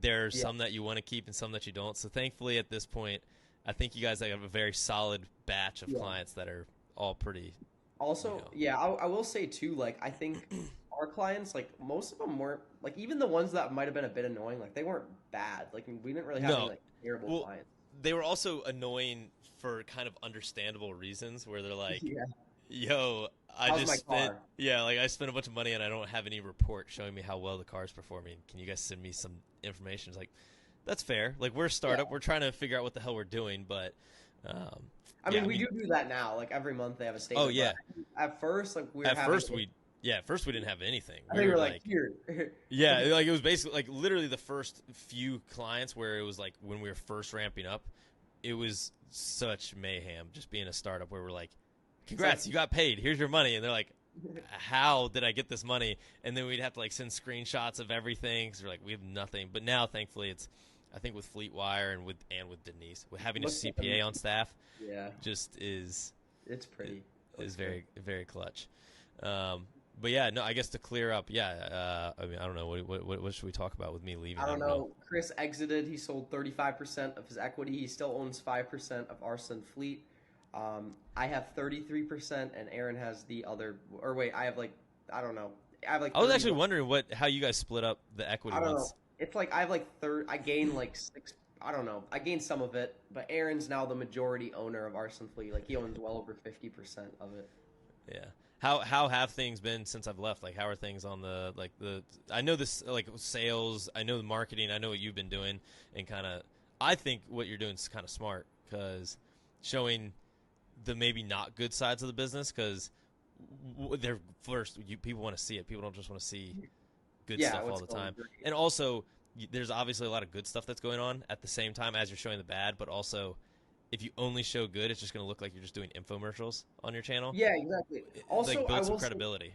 there's Yeah. some that you want to keep and some that you don't. So thankfully, at this point, I think you guys have a very solid batch of Yeah. clients that are all pretty, Also, you know. yeah, I will say too, like I think our clients, like most of them weren't like even the ones that might have been a bit annoying, like they weren't bad. Like we didn't really have any No. like terrible Well, clients. they were also annoying for kind of understandable reasons, where they're like, Yeah. "Yo, I How's just my spent, car? yeah, like I spent a bunch of money and I don't have any report showing me how well the car's performing. Can you guys send me some information?" It's like, that's fair. Like, we're a startup, Yeah. we're trying to figure out what the hell we're doing, but um, I yeah, mean, we do that now. Like every month they have a oh statement. yeah. But at first, like we were At having, first we didn't have anything. I We think we were were like, here. yeah, like it was basically like literally the first few clients where it was like when we were first ramping up, it was such mayhem just being a startup where we're like, congrats, you got paid, here's your money, and they're like, how did I get this money? And then we'd have to like send screenshots of everything because we're like, we have nothing. But now thankfully it's, I think with FleetWire and with Denise, with having a Looks like CPA on staff Yeah, just it's pretty. Looks is good. very clutch. But yeah, no, I guess to clear up, yeah. I mean, I don't know what should we talk about with me leaving? I don't know. Chris exited. He sold 35% of his equity. He still owns 5% of Arson Fleet. I have 33%, and Aaron has the other. Or wait, I have like I don't know. I have like. I was 30 actually wondering how you guys split up the equity I don't know. once. It's like I have like I gained like six. I don't know. I gained some of it, but Aaron's now the majority owner of Arson Fleet. Like he owns well over 50% of it. Yeah. How have things been since I've left? Like, how are things on the I know this, like, sales, I know the marketing, I know what you've been doing, and kind of, I think what you're doing is kind of smart because showing the maybe not good sides of the business, because they're first, people want to see it. People don't just want to see good Yeah, stuff all what's the going time. great. And also, there's obviously a lot of good stuff that's going on at the same time as you're showing the bad, but also, if you only show good, it's just going to look like you're just doing infomercials on your channel. Yeah, exactly. Also, Like, I build some will say, credibility.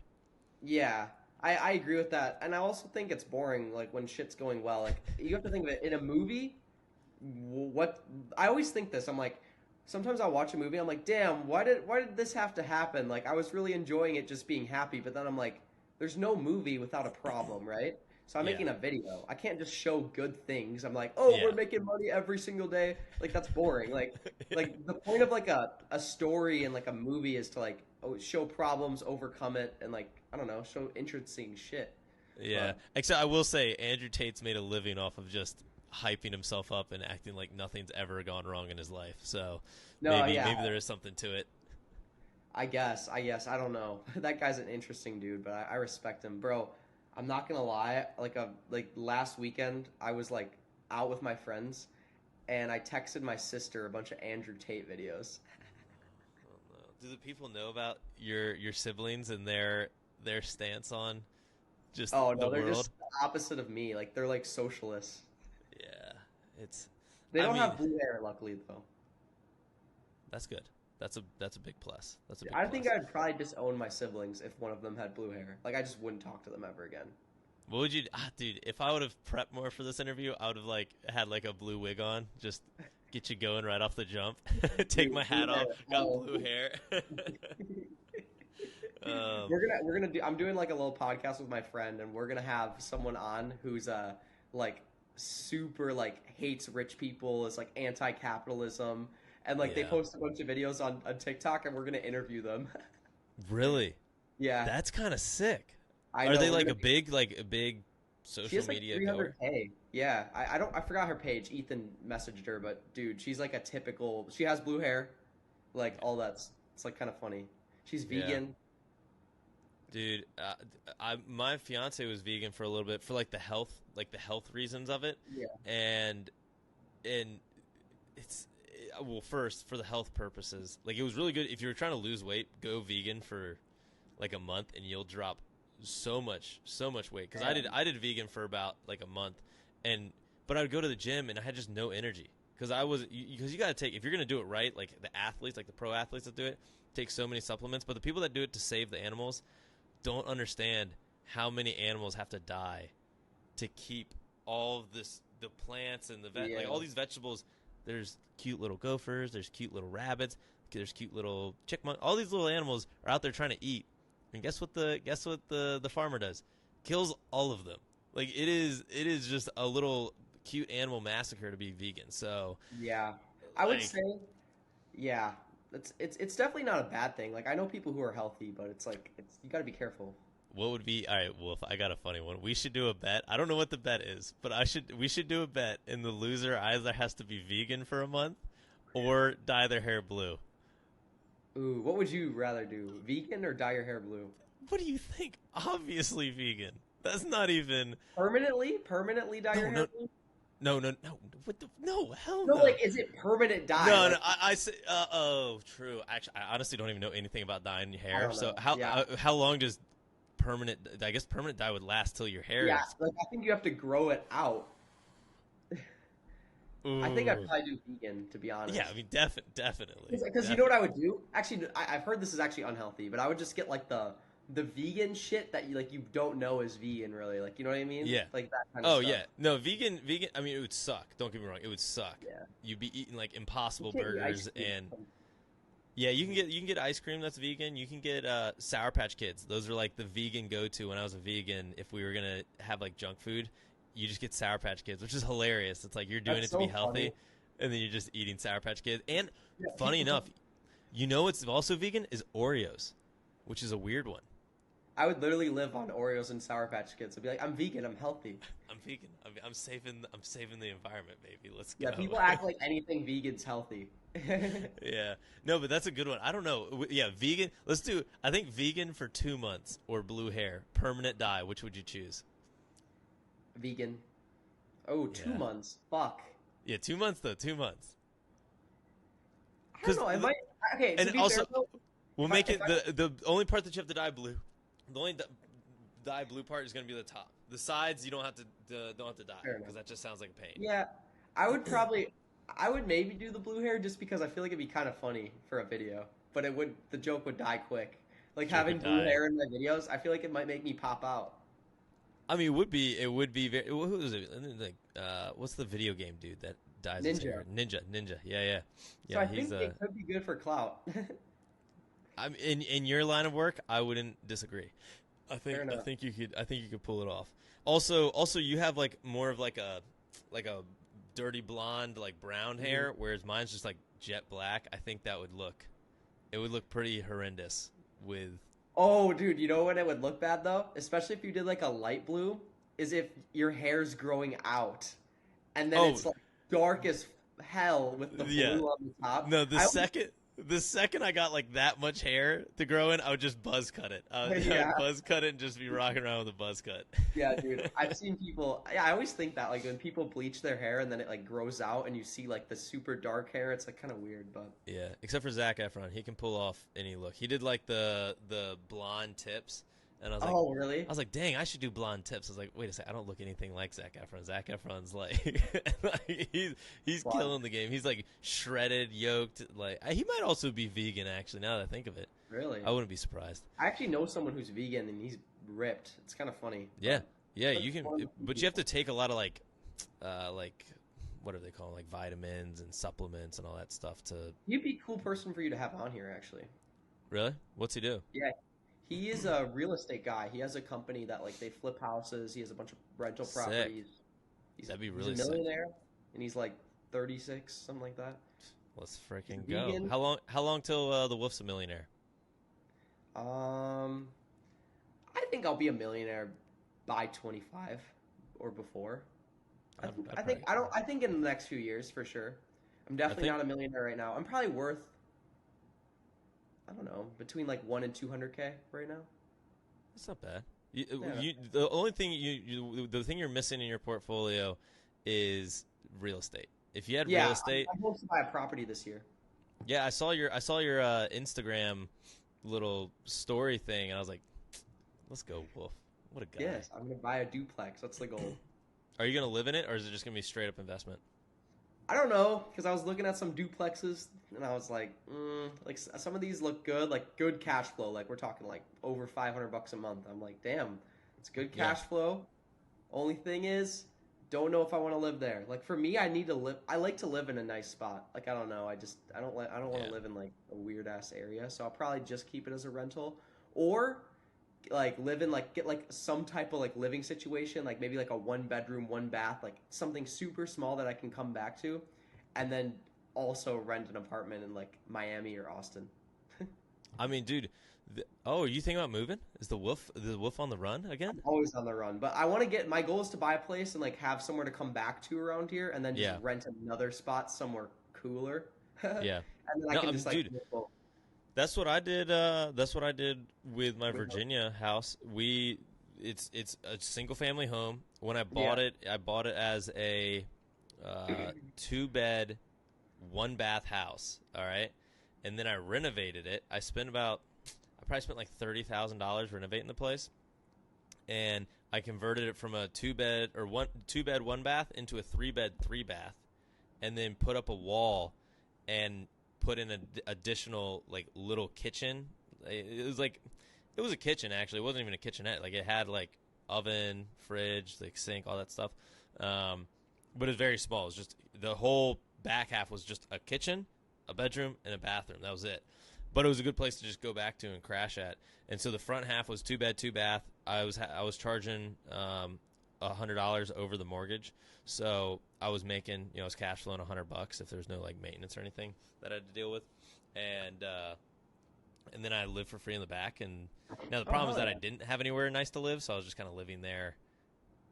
yeah, I agree with that, and I also think it's boring. Like when shit's going well, like you have to think of it in a movie. What I always think this, I'm like, sometimes I'll watch a movie, I'm like, damn, why did this have to happen? Like I was really enjoying it, just being happy, but then I'm like, there's no movie without a problem, right? So I'm Yeah. making a video. I can't just show good things. I'm like, oh, Yeah. we're making money every single day. Like that's boring. Like the point of like a story and like a movie is to like show problems, overcome it, and like I don't know, show interesting shit. Yeah. But Except I will say Andrew Tate's made a living off of just hyping himself up and acting like nothing's ever gone wrong in his life. So No, maybe yeah, maybe there is something to it. I guess, I don't know. That guy's an interesting dude, but I respect him, bro. I'm not gonna lie. Like last weekend, I was like out with my friends, and I texted my sister a bunch of Andrew Tate videos. Oh, no. Do the people know about your siblings and their stance on just Oh the no, they're world? just the opposite of me. Like they're like socialists. Yeah, it's. They I don't mean, have blue hair, luckily though. that's good. That's a big plus. That's a big I think plus. I'd probably disown my siblings if one of them had blue hair. Like I just wouldn't talk to them ever again. What would you, dude? If I would have prepped more for this interview, I would have like had like a blue wig on, just get you going right off the jump. Take Dude, my blue hat off, hair. got Oh. blue hair. um, We're gonna do. I'm doing like a little podcast with my friend, and we're gonna have someone on who's like super like hates rich people, is like anti-capitalism, and like they yeah, post a bunch of videos on TikTok, and we're gonna interview them. really, Yeah, that's kind of sick. I Are know. they We're like gonna. a big She social has like media goer? 300K. Yeah, I don't. I forgot her page. Ethan messaged her, but dude, she's like a typical. She has blue hair, like all that's. It's like kind of funny. She's Yeah, vegan. dude. My fiance was vegan for a little bit for like the health reasons of it, Yeah. and and it's well, first for the health purposes, like it was really good if you were trying to lose weight, go vegan for like a month and you'll drop so much weight. Because Yeah. I did vegan for about like a month, and but I would go to the gym and I had just no energy because you got to take, if you're gonna do it right, like the athletes, like the pro athletes that do it, take so many supplements, but the people that do it to save the animals don't understand how many animals have to die to keep all of this, the plants and like Yeah. all these vegetables. There's cute little gophers, there's cute little rabbits, there's cute little chickmunks. All these little animals are out there trying to eat, and guess what the farmer does? Kills all of them. Like it is just a little cute animal massacre to be vegan. So Yeah. I would like, say, yeah. It's definitely not a bad thing. Like I know people who are healthy, but it's like it's you got to be careful. what would be all right, Wolf? I got a funny one. We should do a bet. I don't know what the bet is, but we should do a bet, and the loser either has to be vegan for a month or dye their hair blue. Ooh, what would you rather do? Vegan or dye your hair blue? What do you think? Obviously vegan. That's not even. Permanently dye No, your no, hair blue? no. What the? No, hell No, no. like is it permanent dye? No, no. Like I say. Oh, true. Actually, I honestly don't even know anything about dyeing your I hair. don't So know. Yeah. how long does permanent? I guess permanent dye would last till your hair Yeah, is. like I think you have to grow it out. I think I'd Ooh. probably do vegan to be Yeah, honest. I mean, definitely, Because you know what I would do? Actually, I've heard this is actually unhealthy, but I would just get like the vegan shit that you don't know is vegan really. Like you know what I mean? Yeah. Like that kind of Oh stuff. yeah. No, vegan. I mean, it would suck. Don't get me wrong. It would suck. Yeah. You'd be eating like You Impossible can't eat ice burgers, cream. and yeah, you can get ice cream that's vegan. You can get Sour Patch Kids. Those are like the vegan go to when I was a vegan. If we were gonna have like junk food, you just get Sour Patch Kids, which is hilarious. It's like you're doing That's it to be so healthy, funny. and then you're just eating Sour Patch Kids. And Yeah, funny people enough, don't- you know what's also vegan is Oreos, which is a weird one. I would literally live on Oreos and Sour Patch Kids. I'd be like, I'm vegan, I'm healthy. I'm vegan. I'm saving the environment, baby. Let's Yeah, go. people act like anything vegan's healthy. Yeah. No, but that's a good one. I don't know. Yeah, vegan. Let's do, I think vegan for 2 months or blue hair, permanent dye. Which would you choose? Vegan. Oh, 2 months. Fuck. Yeah, 2 months though. 2 months. I don't know. I might. Okay, to And be also, fair though, we'll if I, make if it I, the only part that you have to dye blue. The only dye blue part is going to be the top. The sides you don't have to dye Fair enough. because that just sounds like a pain. yeah, I would maybe do the blue hair just because I feel like it'd be kind of funny for a video, but the joke would die quick. Like Joke having would blue die. hair in my videos, I feel like it might make me pop out. I mean, it would be very. Who is it? Like, what's the video game dude that dyes his Ninja. hair? Ninja. Yeah. So I He's think it could be good for clout. I'm in your line of work. I wouldn't disagree. Fair I enough. think you could pull it off. Also, you have like more of like a dirty blonde, like brown hair, whereas mine's just like jet black. I think it would look pretty horrendous with. Oh, dude, you know what it would look bad though? Especially if you did like a light blue, is if your hair's growing out and then Oh, it's like dark as hell with the yeah. blue on the top. No, I always, the second I got like that much hair to grow in, I would just buzz cut it. I yeah, would buzz cut it and just be rocking around with a buzz cut. yeah, dude. I've seen people. Yeah, I always think that like when people bleach their hair and then it like grows out and you see like the super dark hair, it's like kind of weird. But Yeah, except for Zac Efron, he can pull off any look. He did like the blonde tips, and oh, really? I was like, dang, I should do blonde tips. I was like, wait a second, I don't look anything like Zac Efron. Zac Efron's like, like he's Blonde. killing the game. He's like shredded, yoked. Like he might also be vegan. Actually, now that I think of it, Really? I wouldn't be surprised. I actually know someone who's vegan and he's ripped. It's kind of funny. Yeah, yeah, That's you can, one of the but you have to people. take a lot of like what are they called, like vitamins and supplements and all that stuff to. He'd be a cool person for you to have on here, actually. Really? What's he do? Yeah, he is a real estate guy. He has a company that like they flip houses. He has a bunch of rental Sick. properties. That'd be He's really a sick. millionaire, and he's like 36, something like that. Let's He's freaking go. vegan. How long till the Wolf's a millionaire? Um, I think I'll be a millionaire by 25 or before. I think I'd I think probably I don't I think in the next few years for sure. I'm I definitely think not a millionaire right now. I'm probably worth I don't know, between like 1 and 200K right now. it's not bad. Yeah. The only thing the thing you're missing in your portfolio is real estate. If you had Yeah, real estate, I'm hoping to buy a property this year. yeah, I saw your Instagram little story thing, and I was like, let's go, Wolf. What a guy. Yes, I'm gonna buy a duplex. That's the goal. Are you gonna live in it, or is it just gonna be straight up investment? I don't know because I was looking at some duplexes and I was like, like some of these look good, like good cash flow. Like we're talking like over $500 a month. I'm like, damn, it's good Yeah, cash flow. Only thing is, don't know if I want to live there. Like for me, I need to live. I like to live in a nice spot. Like I don't know. I don't like. I don't want yeah, to live in like a weird ass area. So I'll probably just keep it as a rental, or like live in like get like some type of like living situation, like maybe like a 1 bedroom, 1 bath, like something super small that I can come back to, and then also rent an apartment in like Miami or Austin. I mean, dude. Oh, are you thinking about moving? Is the wolf on the run again? Always on the run, but I want to get my goal is to buy a place and like have somewhere to come back to around here, and then just Yeah, rent another spot somewhere cooler, and yeah. then I No, can just like dude, that's what I did. That's what I did with my Virginia house. It's a single family home. When yeah, I bought it as a 2 bed, 1 bath house. All right, and then I renovated it. I probably spent like $30,000 renovating the place, and I converted it from a 2 bed or 1 2 bed 1 bath into a 3 bed 3 bath, and then put up a wall and put in an additional like little kitchen. It was a kitchen actually. It wasn't even a kitchenette. Like it had like oven, fridge, like sink, all that stuff. But it was very small. It was just the whole back half was just a kitchen, a bedroom, and a bathroom. That was it. But it was a good place to just go back to and crash at. And so the front half was 2 bed, 2 bath. I was charging $100 over the mortgage, so I was making I was cash flowing $100 if there was no like maintenance or anything that I had to deal with, and then I lived for free in the back. And now the oh problem is hell that I yeah, didn't have anywhere nice to live, so I was just kind of living there,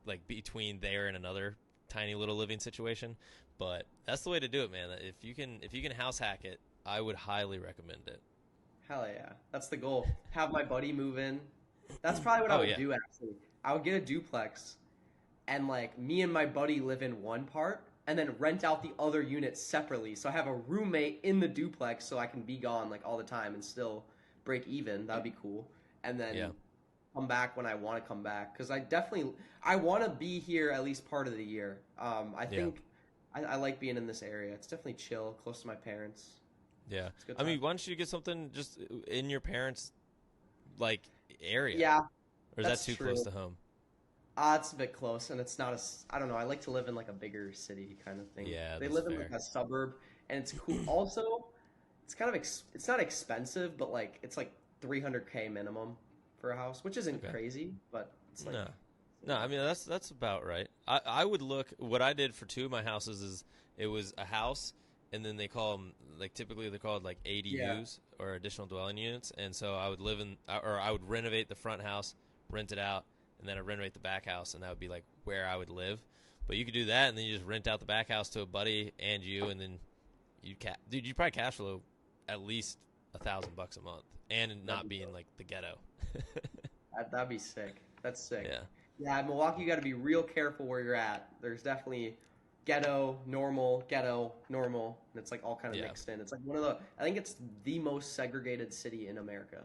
like between there and another tiny little living situation. But that's the way to do it, man. If you can house hack it, I would highly recommend it. hell yeah, that's the goal. Have my buddy move in. That's probably what I Oh would yeah, do actually. I would get a duplex, and like me and my buddy live in one part, and then rent out the other unit separately. So I have a roommate in the duplex, so I can be gone like all the time and still break even. That'd be cool. And yeah, then come back when I want to come back because I want to be here at least part of the year. I yeah. think I like being in this area. It's definitely chill, close to my parents. Yeah. It's a good I time. mean, why don't you get something just in your parents' like area, Yeah, or is that that's too close true. to home? It's a bit close, and it's not as I don't know. I like to live in like a bigger city kind of thing. Yeah, They that's live in like fair. a suburb, and it's cool. Also, it's kind of it's not expensive, but like it's like 300K minimum for a house, which isn't Okay. crazy, but it's like No, no. I mean, that's about right. I would look. What I did for two of my houses is it was a house, and then they call them like typically they're called like yeah, ADUs or additional dwelling units, and so I would live in or I would renovate the front house, rent it out, and then I'd renovate the back house, and that would be like where I would live. But you could do that, and then you just rent out the back house to a buddy and you, and then dude, you'd probably cash flow at least $1,000 a month, and That'd not be being dope. like the ghetto. That'd be sick. That's sick. Yeah, Yeah, Milwaukee, you got to be real careful where you're at. There's definitely ghetto, normal, and it's like all kind of yeah. mixed in. It's like one of the, I think it's the most segregated city in America.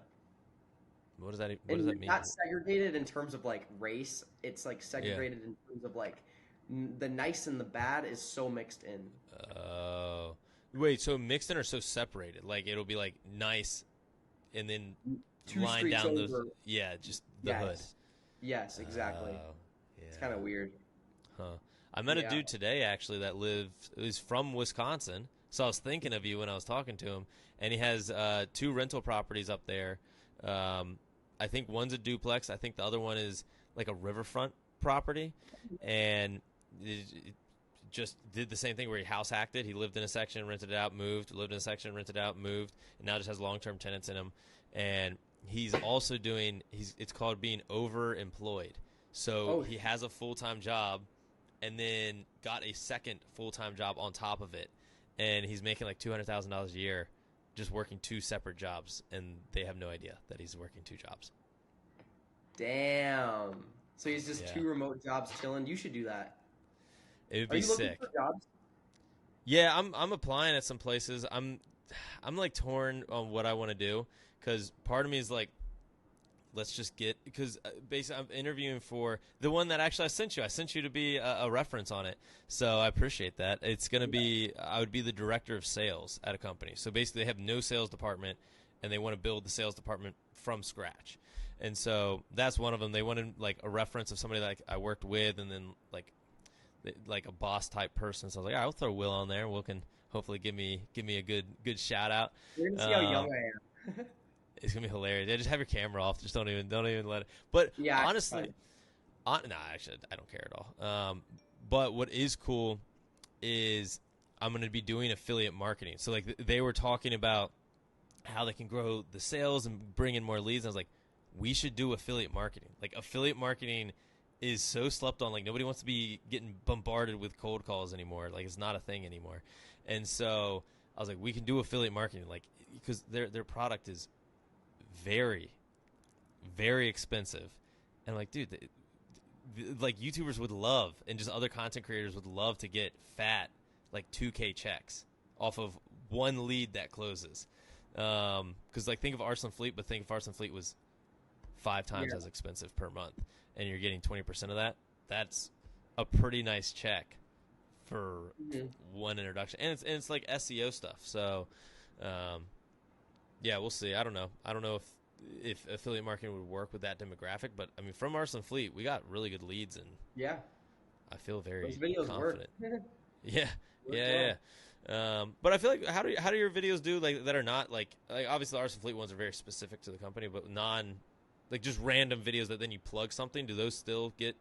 What does And that mean? not segregated in terms of like race. It's like Yeah. segregated in terms of like the nice and the bad is so mixed in. Oh, wait. So mixed in or so separated? Like it'll be like nice, and then Two line streets down those. over. Yeah, just the hood. Yes. Yes, exactly. Oh, It's kind yeah. of weird. Huh. I met a Yeah. dude today actually that is from Wisconsin. So I was thinking of you when I was talking to him, and he has two rental properties up there. Um, I think one's a duplex. I think the other one is like a riverfront property, and it just did the same thing where he house hacked it. He lived in a section, rented it out, moved, lived in a section, rented it out, moved, and now just has long-term tenants in him. And he's also doing it's called being overemployed. So Oh, he has a full-time job and then got a second full-time job on top of it. And he's making like $200,000 a year just working two separate jobs, and they have no idea that he's working two jobs. damn. So he's just Yeah. two remote jobs chilling. You should do that. It would Are be you looking sick. for jobs? Yeah, I'm applying at some places. I'm like torn on what I want to do because part of me is like, let's just get because basically I'm interviewing for the one that actually I sent you. I sent you to be a reference on it, so I appreciate that. It's gonna Yeah. be I would be the director of sales at a company. So basically, they have no sales department, and they want to build the sales department from scratch. And so that's one of them. They wanted like a reference of somebody that like, I worked with, and then like a boss type person. So I was like, all right, I'll throw Will on there. Will can hopefully give me a good shout out. We're gonna see how young Um, I am. it's gonna be hilarious. Yeah, just have your camera off. Just don't even let it. But Yeah, I can honestly, nah, actually, I don't care at all. But what is cool is I'm gonna be doing affiliate marketing. So like they were talking about how they can grow the sales and bring in more leads. And I was like, we should do affiliate marketing. Like affiliate marketing is so slept on. Like nobody wants to be getting bombarded with cold calls anymore. Like it's not a thing anymore. And so I was like, we can do affiliate marketing, like because their product is very, very expensive. And like, dude, like YouTubers would love, and just other content creators would love to get fat, like 2K checks off of one lead that closes. Because like think of Arson Fleet, but think if Arson Fleet was 5 times yeah. as expensive per month, and you're getting 20% of that. That's a pretty nice check for Mhm. one introduction, and it's like SEO stuff. So, um, yeah, we'll see. I don't know if affiliate marketing would work with that demographic, but I mean, from Arson Fleet, we got really good leads, and Yeah, I feel those very videos work. confident. Yeah, Work yeah, well. yeah. But I feel like how do your videos do like that are not like obviously the Arson Fleet ones are very specific to the company, but like just random videos that then you plug something. Do those still get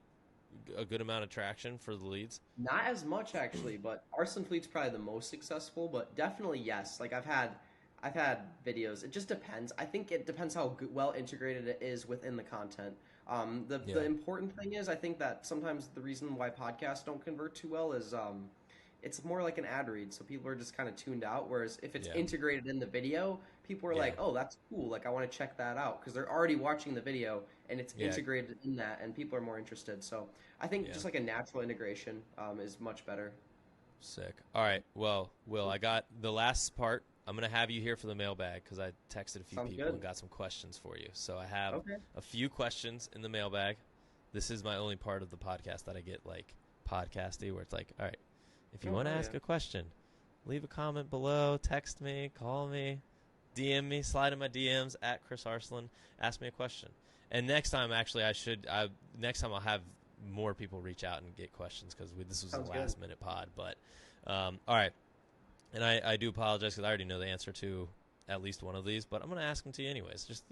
a good amount of traction for the leads? Not as much actually, but Arson Fleet's probably the most successful. But definitely yes. Like I've had videos. It just depends. I think it depends how good, well integrated it is within the content. The Yeah, important thing is I think that sometimes the reason why podcasts don't convert too well is it's more like an ad read, so people are just kind of tuned out. Whereas if it's yeah, integrated in the video, people are yeah, like, "Oh, that's cool! Like I want to check that out," because they're already watching the video and it's yeah, integrated in that, and people are more interested. So I think yeah. just like a natural integration is much better. Sick. All right. Well, Will, I got the last part. I'm gonna have you here for the mailbag because I texted a few Sounds people good. and got some questions for you. So I have Okay. a few questions in the mailbag. This is my only part of the podcast that I get like podcasty, where it's like, all right, if you Oh want to hell ask yeah. a question, leave a comment below, text me, call me, DM me, slide in my DMs at Chris Arslan, ask me a question. And next time, actually, next time I'll have more people reach out and get questions because this was a Sounds good. last minute pod. But all right, and I do apologize because I already know the answer to at least one of these, but I'm going to ask them to you anyways. Just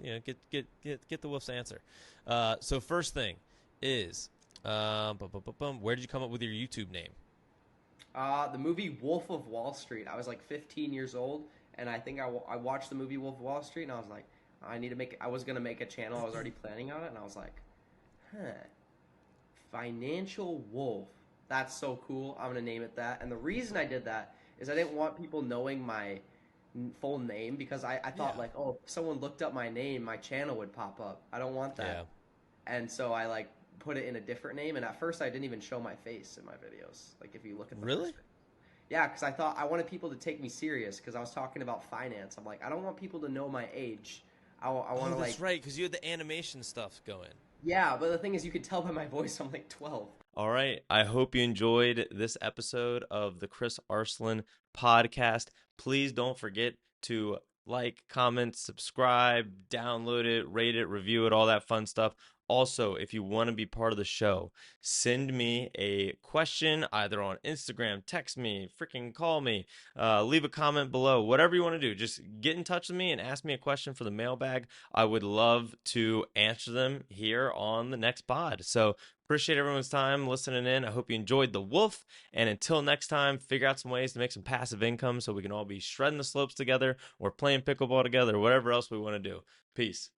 get the wolf's answer. So first thing is, where did you come up with your YouTube name? The movie Wolf of Wall Street. I was like 15 years old, and I think I watched the movie Wolf of Wall Street, and I was like, I need to make. I was gonna make a channel. I was already planning on it, and I was like, huh, financial wolf. That's so cool. I'm gonna name it that. And the reason I did that is I didn't want people knowing my full name because I thought Yeah. like, oh, if someone looked up my name, my channel would pop up. I don't want Yeah. that. And so I like put it in a different name. And at first, I didn't even show my face in my videos. Like if you look at the Really? first video. Yeah, because I thought I wanted people to take me serious because I was talking about finance. I'm like, I don't want people to know my age. I want Oh, to like, that's right, because you had the animation stuff going. yeah. But the thing is, you could tell by my voice, I'm like 12. All right. I hope you enjoyed this episode of the Chris Arslan podcast. Please don't forget to like, comment, subscribe, download it, rate it, review it, all that fun stuff. Also, if you want to be part of the show, send me a question either on Instagram, text me, freaking call me, leave a comment below, whatever you want to do. Just get in touch with me and ask me a question for the mailbag. I would love to answer them here on the next pod. So, appreciate everyone's time listening in. I hope you enjoyed The Wolf. And until next time, figure out some ways to make some passive income so we can all be shredding the slopes together or playing pickleball together or whatever else we want to do. Peace.